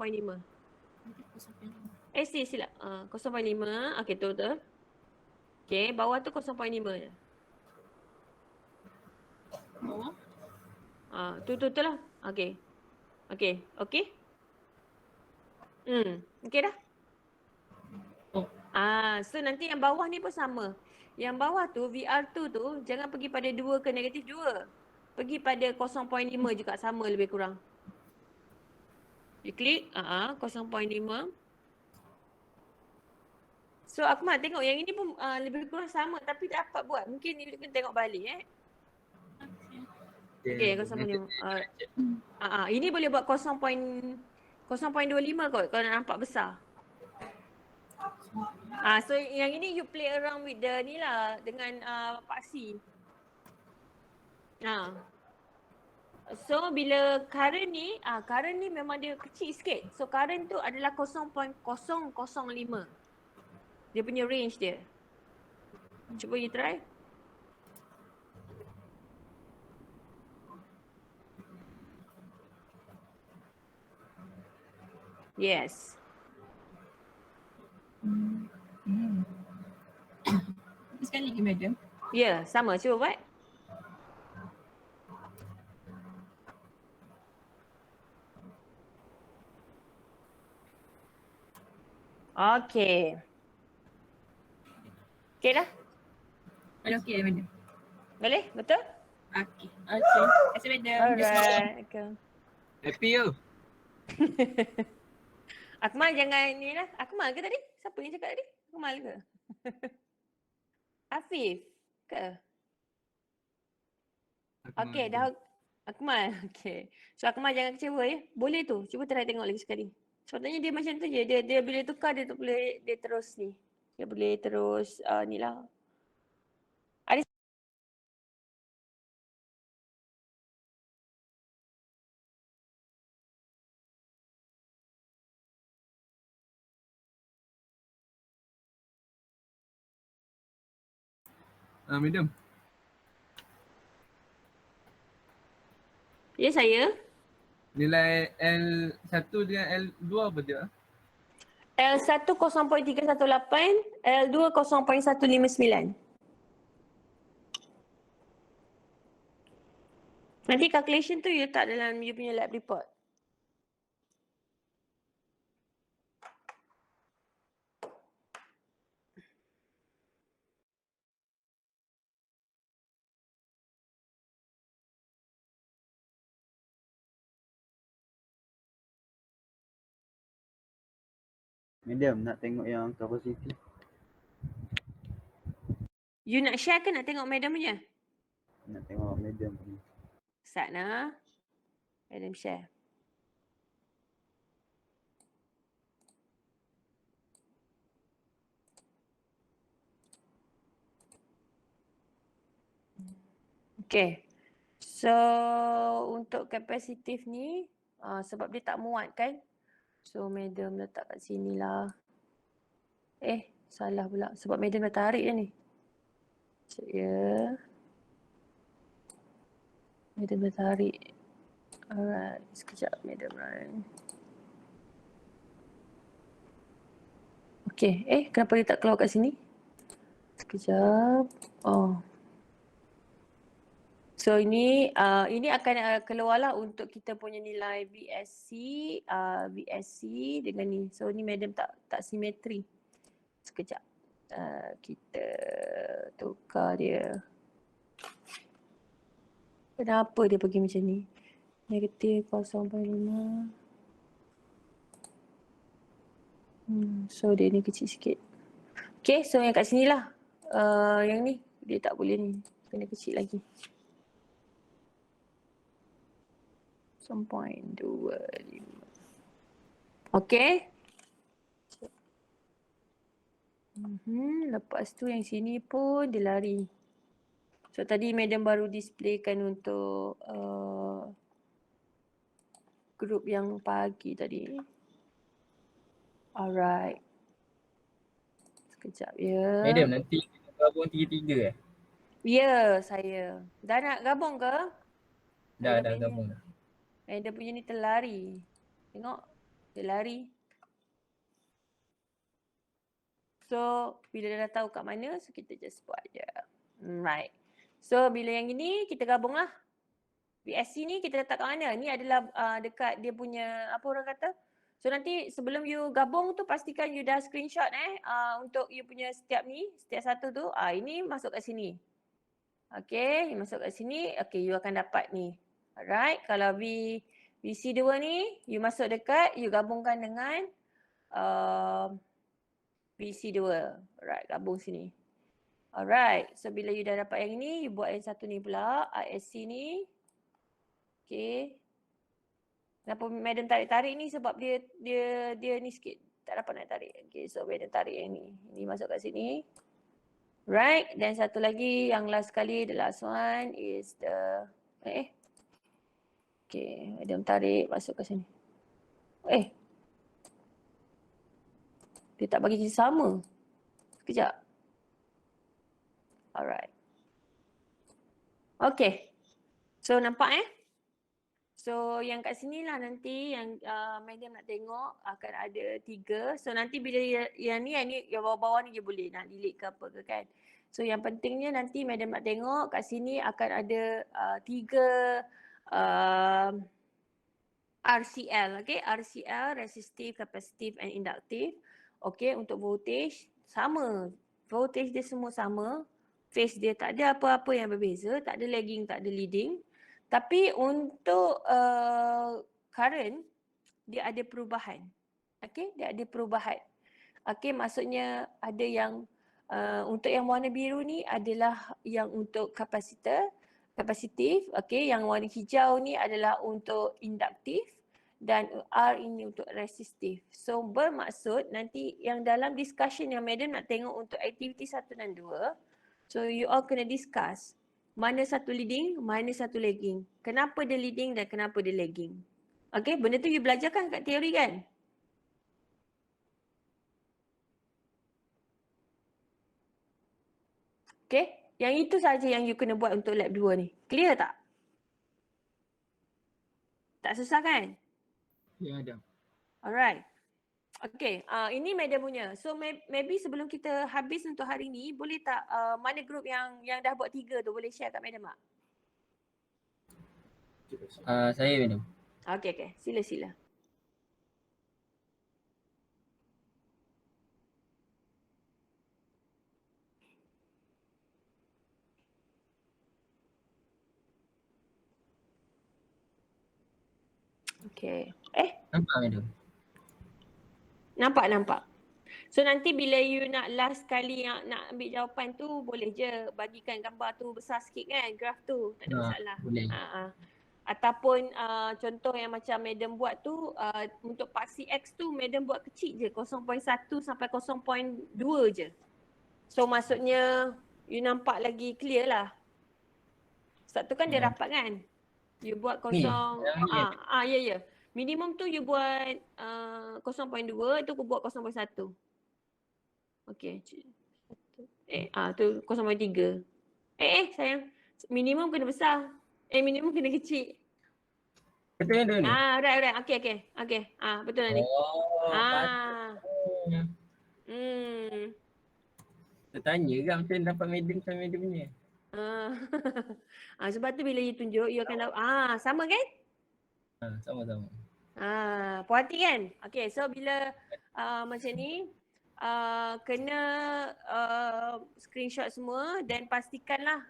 Silap. 0.5. Okey, tu. Okey, bawah tu 0.5 je. Bawah? Tu lah. Okey. Okey. Okey dah? So nanti yang bawah ni pun sama. Yang bawah tu, VR2 tu, jangan pergi pada 2 ke negatif 2. Pergi pada 0.5 juga, sama lebih kurang. You klik, 0.5. So Akmal tengok yang ini pun lebih kurang sama tapi dapat buat. Mungkin you kena tengok balik Okay, 0.5. Ini boleh buat 0.25 kot kalau nak nampak besar. So yang ini you play around with the ni lah dengan paksi. So bila current ni memang dia kecil sikit. So current tu adalah 0.005. Dia punya range dia. Cuba you try. Yes. Sekali lagi madam. Ya, sama. Cuba buat. Okay. Okay dah? Ada okey madam. Boleh? Betul? Okey. Terima kasih madam. Alright. Okay. Happy yo. Akmal jangan ni lah. Akmal ke tadi? Siapa yang cakap tadi? Akmal ke? Afif ke? Okay, dah. Akmal. Okay. So Akmal jangan kecewa ya. Boleh tu. Cuba try tengok lagi sekali. Sebabnya dia macam tu je. Dia bila tukar dia tu boleh dia terus ni. Dia boleh terus ni lah. Ada Madam. ya saya. Nilai L1 dengan L2 apa dia? L1 0.318, L2 0.159. Nanti calculation tu you letak dalam you punya lab report. Medium nak tengok yang capacity. You nak share ke nak tengok madam punya? Nak tengok medium ni. Start nah. Madam share. Okay. So untuk kapasitif ni sebab dia tak muat kan. So madam letak kat sini lah. Salah pula. Sebab madam dah tarik dah ni. Sekejap ya. Madam dah tarik. Alright. Sekejap madam run. Okay. Kenapa dia tak keluar kat sini? Sekejap. So ini akan keluarlah untuk kita punya nilai VSC dengan ni. So ni madam tak simetri. Sekejap. Kita tukar dia. Kenapa dia pergi macam ni? Negatif 0.5. So dia ni kecil sikit. Okay, so yang kat sini lah. Yang ni dia tak boleh ni. Kena kecil lagi. 0.25. Okay. Lepas tu yang sini pun dia lari. So tadi madam baru displaykan untuk group yang pagi tadi. Alright. Sekejap ya. Madam nanti kita gabung 3-3 Ya, saya. Dah nak gabung ke? Dah gabung dah. Dia punya ni terlari. Tengok. Dia lari. So, bila dah tahu kat mana, so kita just buat je. Right. So, bila yang ini, kita gabung lah. VSC ni kita letak kat mana? Ni adalah dekat dia punya, apa orang kata? So, nanti sebelum you gabung tu, pastikan you dah screenshot untuk you punya setiap satu tu. Ini masuk kat sini. Okay, masuk kat sini. Okay, you akan dapat ni. Alright, kalau VC2 ni, you masuk dekat, you gabungkan dengan VC2. Alright, gabung sini. Alright, so bila you dah dapat yang ni, you buat yang satu ni pula, ISC ni. Okay. Kenapa madam tarik-tarik ni sebab dia ni sikit tak dapat nak tarik. Okay, so madam tarik yang ni. Ini masuk kat sini. Right, dan satu lagi yang last sekali, the last one is the okay, madam tarik masuk ke sini. Dia tak bagi jenis sama. Sekejap. Alright. Okay. So nampak So yang kat sini lah nanti yang madam nak tengok akan ada 3. So nanti bila yang ni yang bawah-bawah ni dia boleh nak delete ke apa ke kan. So yang pentingnya nanti madam nak tengok kat sini akan ada 3 RCL, okay? RCL, resistive, capacitive and inductive. Okay, untuk voltage sama. Voltage dia semua sama. Phase dia tak ada apa-apa yang berbeza, tak ada lagging, tak ada leading. Tapi untuk current dia ada perubahan. Okay, dia ada perubahan. Okay, maksudnya ada yang untuk yang warna biru ni adalah yang untuk kapasitor, kapasitif. Okay, yang warna hijau ni adalah untuk induktif dan R ini untuk resistif. So bermaksud nanti yang dalam discussion yang madam nak tengok untuk aktiviti 1 dan 2, so you all kena discuss mana satu leading, mana satu lagging. Kenapa dia leading dan kenapa dia lagging. Okay, benda tu you belajarkan kat teori kan? Okay, yang itu saja yang you kena buat untuk lab 2 ni. Clear tak? Tak susah kan? Ya, ada. Alright. Okay, ini madam punya. So maybe sebelum kita habis untuk hari ni, boleh tak mana grup yang dah buat 3 tu boleh share kat madam tak? Saya madam. Okay. Sila. Okay. Nampak madam? Nampak. So nanti bila you nak last kali yang nak ambil jawapan tu, boleh je bagikan gambar tu besar sikit kan, graf tu. Tak ada masalah. Boleh. Ataupun contoh yang macam madam buat tu, untuk paksi X tu madam buat kecil je, 0.1 sampai 0.2 je. So maksudnya you nampak lagi clear lah. Sebab tu kan dia rapat kan. You buat ya. Minimum tu you buat 0.2, tu aku buat 0.1. Okay. Tu 0.3. Sayang. Minimum kena besar. Minimum kena kecil. Betul madam ni? Right. Okay. Betul lah ni. Tertanya kan macam dapat madam sama madam punya. Sebab tu bila you tunjuk, you akan dapat. Sama kan? Sama-sama. Puas hati kan? Okay, so bila macam ni, kena screenshot semua dan pastikanlah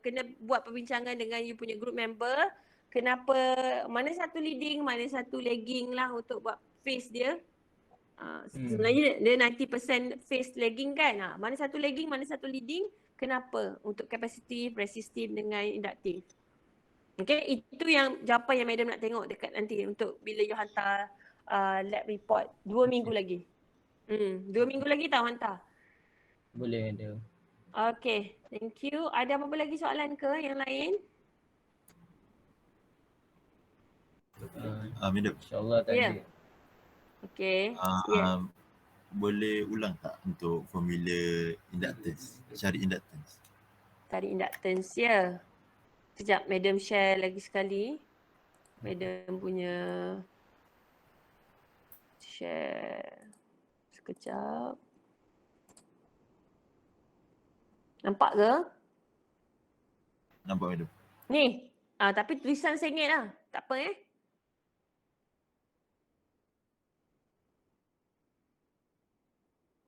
kena buat perbincangan dengan you punya group member. Kenapa, mana satu leading, mana satu lagging lah untuk buat phase dia. Sebenarnya dia 90% phase lagging kan. Mana satu lagging, mana satu leading, kenapa untuk kapasitif, resistif dengan induktif. Okay, itu yang jawapan yang madam nak tengok dekat nanti untuk bila you hantar lab report 2 minggu lagi. 2 minggu lagi tahu hantar. Boleh madam. Okay, thank you. Ada apa-apa lagi soalan ke yang lain? Madam. InsyaAllah tak Ya. ada. Okay. Boleh ulang tak untuk formula inductance, cari inductance? Tarik inductance ya. Sekejap, madam share lagi sekali. Madam punya share. Sekejap. Nampak ke? Nampak madam. Ni. Tapi tulisan sengit lah. Tak apa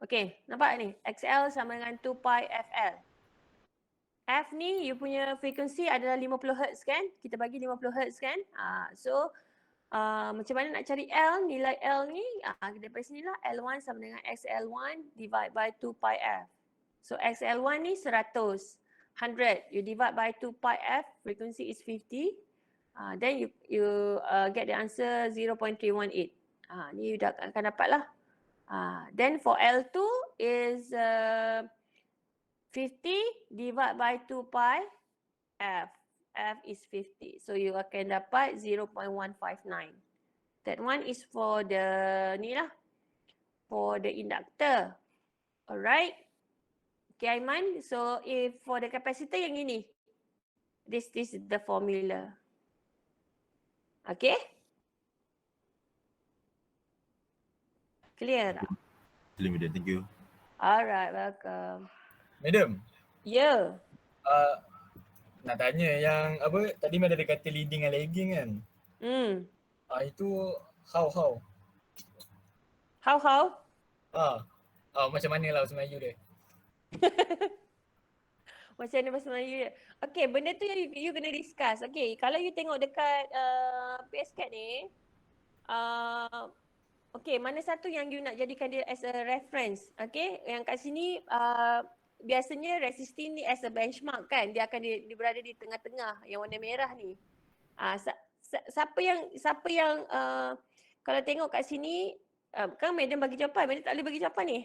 Okay, nampak ni? XL sama dengan 2 pi FL. F ni you punya frequency adalah 50 Hz kan? Kita bagi 50 Hz kan? So macam mana nak cari L, nilai L ni? Daripada sini lah L1 sama dengan XL1 divide by 2 pi F. So XL1 ni 100. You divide by 2 pi F, frequency is 50. Then you get the answer 0.318. Ni you dah akan dapat lah. Then for L2 is 50 divide by 2 pi F. F is 50. So you akan dapat 0.159. That one is for the ni lah. For the inductor. Alright. Okay Aiman. So if for the capacitor yang ini. This is the formula. Okay. Clear tak? Clear, madam. Thank you. Alright, welcome. Madam, Ya. nak tanya yang apa tadi Madam ada kata leading dan lagging kan? Itu how? How? Macam mana lah bahasa Melayu dia? Macam mana bahasa Melayu dia? Okay, benda tu yang you kena discuss. Okay, kalau you tengok dekat PSCAD ni, okay, mana satu yang you nak jadikan dia as a reference? Okay, yang kat sini biasanya resisting ni as a benchmark kan. Dia akan dia berada di tengah-tengah yang warna merah ni. Siapa yang kalau tengok kat sini, kan madam bagi jawapan, madam tak boleh bagi jawapan ni.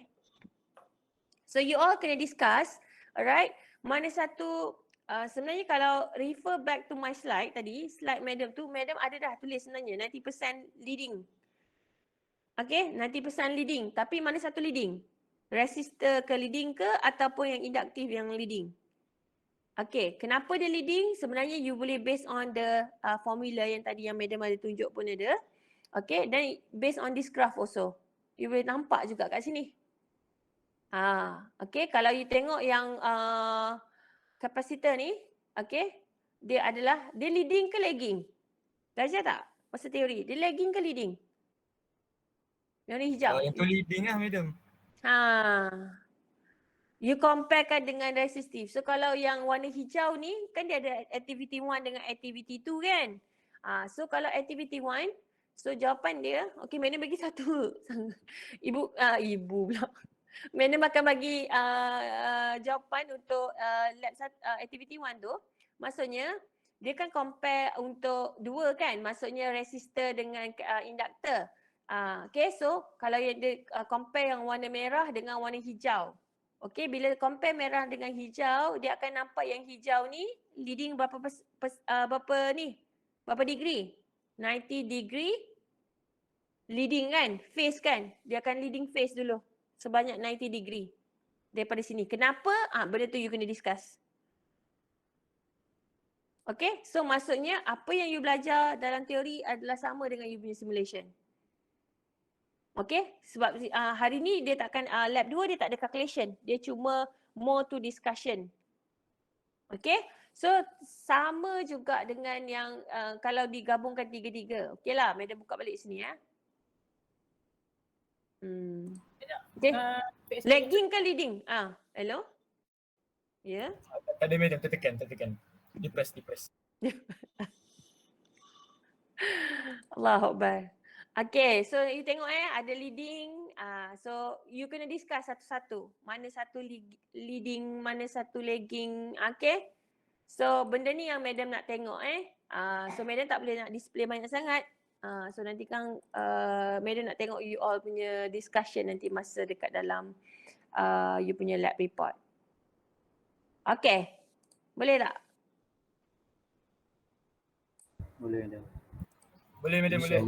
So you all kena discuss, alright? Mana satu, sebenarnya kalau refer back to my slide tadi, slide madam tu, madam ada dah tulis sebenarnya 90% leading. Okay, 90% leading. Tapi mana satu leading? Resistor ke leading ke ataupun yang induktif yang leading? Okay, kenapa dia leading? Sebenarnya you boleh based on the formula yang tadi yang madam ada tunjuk pun ada. Okay, dan based on this graph also. You boleh nampak juga kat sini. Okay, kalau you tengok yang kapasitor ni, okay, dia leading ke lagging? Belajar tak masa teori? Dia lagging ke leading? Yang ni hijau. Yang tu leading lah madam. You comparekan dengan resistive. So kalau yang warna hijau ni kan dia ada activity 1 dengan activity 2 kan. So kalau activity 1, so jawapan dia, okay madam bagi satu. Ibu pula. Madam akan bagi jawapan untuk lab activity 1 tu. Maksudnya dia kan compare untuk 2 kan. Maksudnya resistor dengan induktor. Okay, so kalau dia compare yang warna merah dengan warna hijau. Okay, bila compare merah dengan hijau, dia akan nampak yang hijau ni leading berapa degree? 90 degree leading kan? Phase kan? Dia akan leading phase dulu. Sebanyak 90 degree. Daripada sini. Kenapa? Benda tu you kena discuss. Okay, so maksudnya apa yang you belajar dalam teori adalah sama dengan you punya simulation. Okay, sebab hari ni dia takkan, lab 2 dia tak ada calculation. Dia cuma more to discussion. Okay, so sama juga dengan yang kalau digabungkan tiga-tiga. Okay lah, madam buka balik sini ya. Okay, lagging ke leading? Hello? Ya? Yeah? Tak ada madam, tertekan. Depress. Allahu Akbar. Okay, so you tengok ada leading. So you kena discuss satu-satu. Mana satu leading, mana satu lagging. Okay. So benda ni yang madam nak tengok So madam tak boleh nak display banyak sangat. So nanti kan madam nak tengok you all punya discussion nanti masa dekat dalam you punya lab report. Okay. Boleh tak? Boleh madam. Boleh madam, boleh.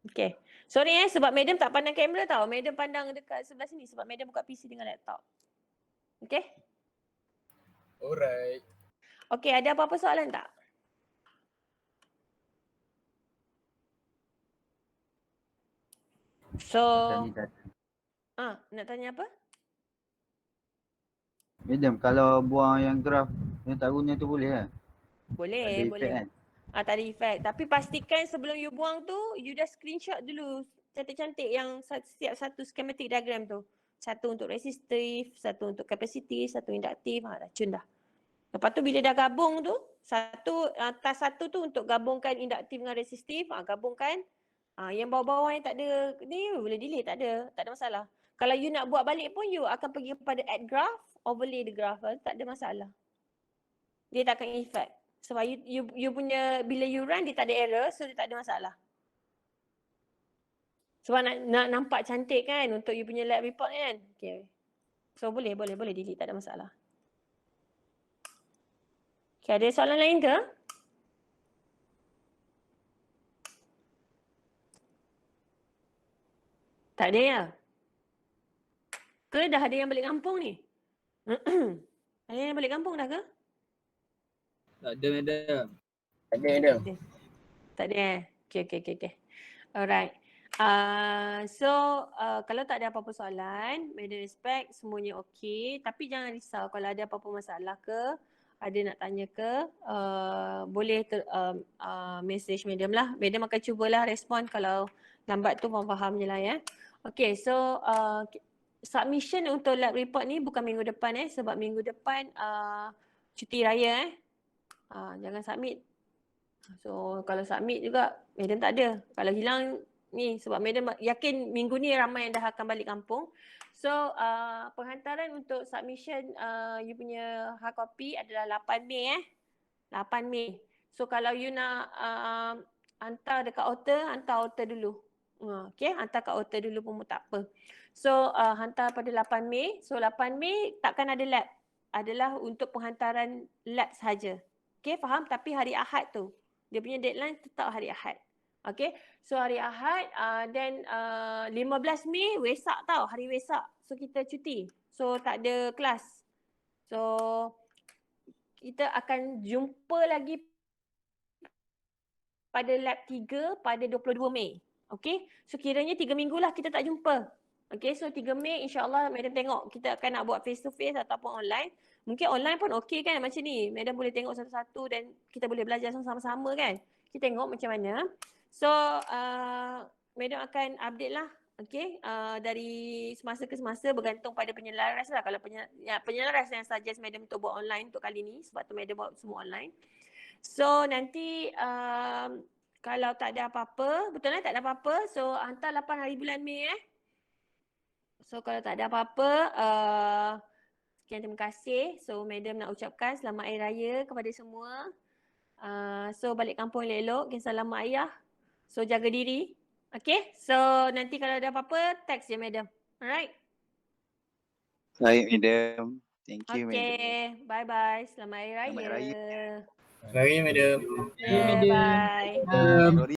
Okay. Sorry sebab madam tak pandang kamera tau. Madam pandang dekat sebelah sini sebab madam buka PC dengan laptop. Okay? Alright. Okay, ada apa-apa soalan tak? So, nak tanya apa? Madam, kalau buang yang graf yang tak guna tu boleh kan? Boleh. Kan? Tak ada efek. Tapi pastikan sebelum you buang tu, you dah screenshot dulu cantik-cantik yang setiap satu schematic diagram tu. Satu untuk resistif, satu untuk kapasitif, satu induktif. Dah cun dah. Lepas tu bila dah gabung tu, task satu tu untuk gabungkan induktif dengan resistif, gabungkan. Yang bawah-bawah yang tak ada ni boleh delete, tak ada masalah. Kalau you nak buat balik pun you akan pergi kepada add graph, overlay the graph, tak ada masalah. Dia tak akan effect. Sebab you punya bila you run dia tak ada error, so dia tak ada masalah. Sebab nak nampak cantik kan untuk you punya lab report kan. Okay. So boleh delete, tak ada masalah. Okay, ada soalan lain ke? Tak ada ya? Ke dah ada yang balik kampung ni? Ada yang balik kampung dah ke? Tak ada, madam. Tak ada eh? Okay. Alright. So kalau tak ada apa-apa soalan, madam respect semuanya okey. Tapi jangan risau kalau ada apa-apa masalah ke, ada nak tanya ke, boleh message madam lah. Madam akan cubalah respon kalau lambat tu faham je lah ya. Okay, so submission untuk lab report ni bukan minggu depan sebab minggu depan cuti raya jangan submit. So kalau submit juga madam tak ada. Kalau hilang ni sebab madam yakin minggu ni ramai yang dah akan balik kampung. So penghantaran untuk submission you punya hard copy adalah 8 Mei 8 Mei. So kalau you nak hantar dekat hantar author dulu. Okay, hantar kat author dulu pun tak apa. So hantar pada 8 Mei. So 8 Mei takkan ada lab. Adalah untuk penghantaran lab sahaja. Okay, faham? Tapi hari Ahad tu. Dia punya deadline tetap hari Ahad. Okay, so hari Ahad then 15 Mei Wesak tau, hari Wesak. So kita cuti. So tak ada kelas. So kita akan jumpa lagi pada lab 3 pada 22 Mei. Okay, so kiranya 3 minggu lah kita tak jumpa. Okay, so 3 Mei insyaAllah madam tengok kita akan nak buat face to face ataupun online. Mungkin online pun okey kan macam ni. Madam boleh tengok satu-satu dan kita boleh belajar sama-sama kan. Kita tengok macam mana. So madam akan update lah. Okay, dari semasa ke semasa bergantung pada penyelaras lah. Kalau penyelaras yang suggest madam untuk buat online untuk kali ni. Sebab tu madam buat semua online. So nanti kalau tak ada apa-apa, betul lah tak ada apa-apa. So hantar 8 hari bulan Mei So kalau tak ada apa-apa, sekian terima kasih. So madam nak ucapkan selamat Hari Raya kepada semua. So balik kampung elok-elok, kisah salam mak ayah. So jaga diri. Okay, so nanti kalau ada apa-apa, text je madam. Alright? Baik madam. Thank you madam. Okay, bye-bye. Selamat Hari Raya. Selamat Raya. Sorry madam. Yeah, bye. Sorry.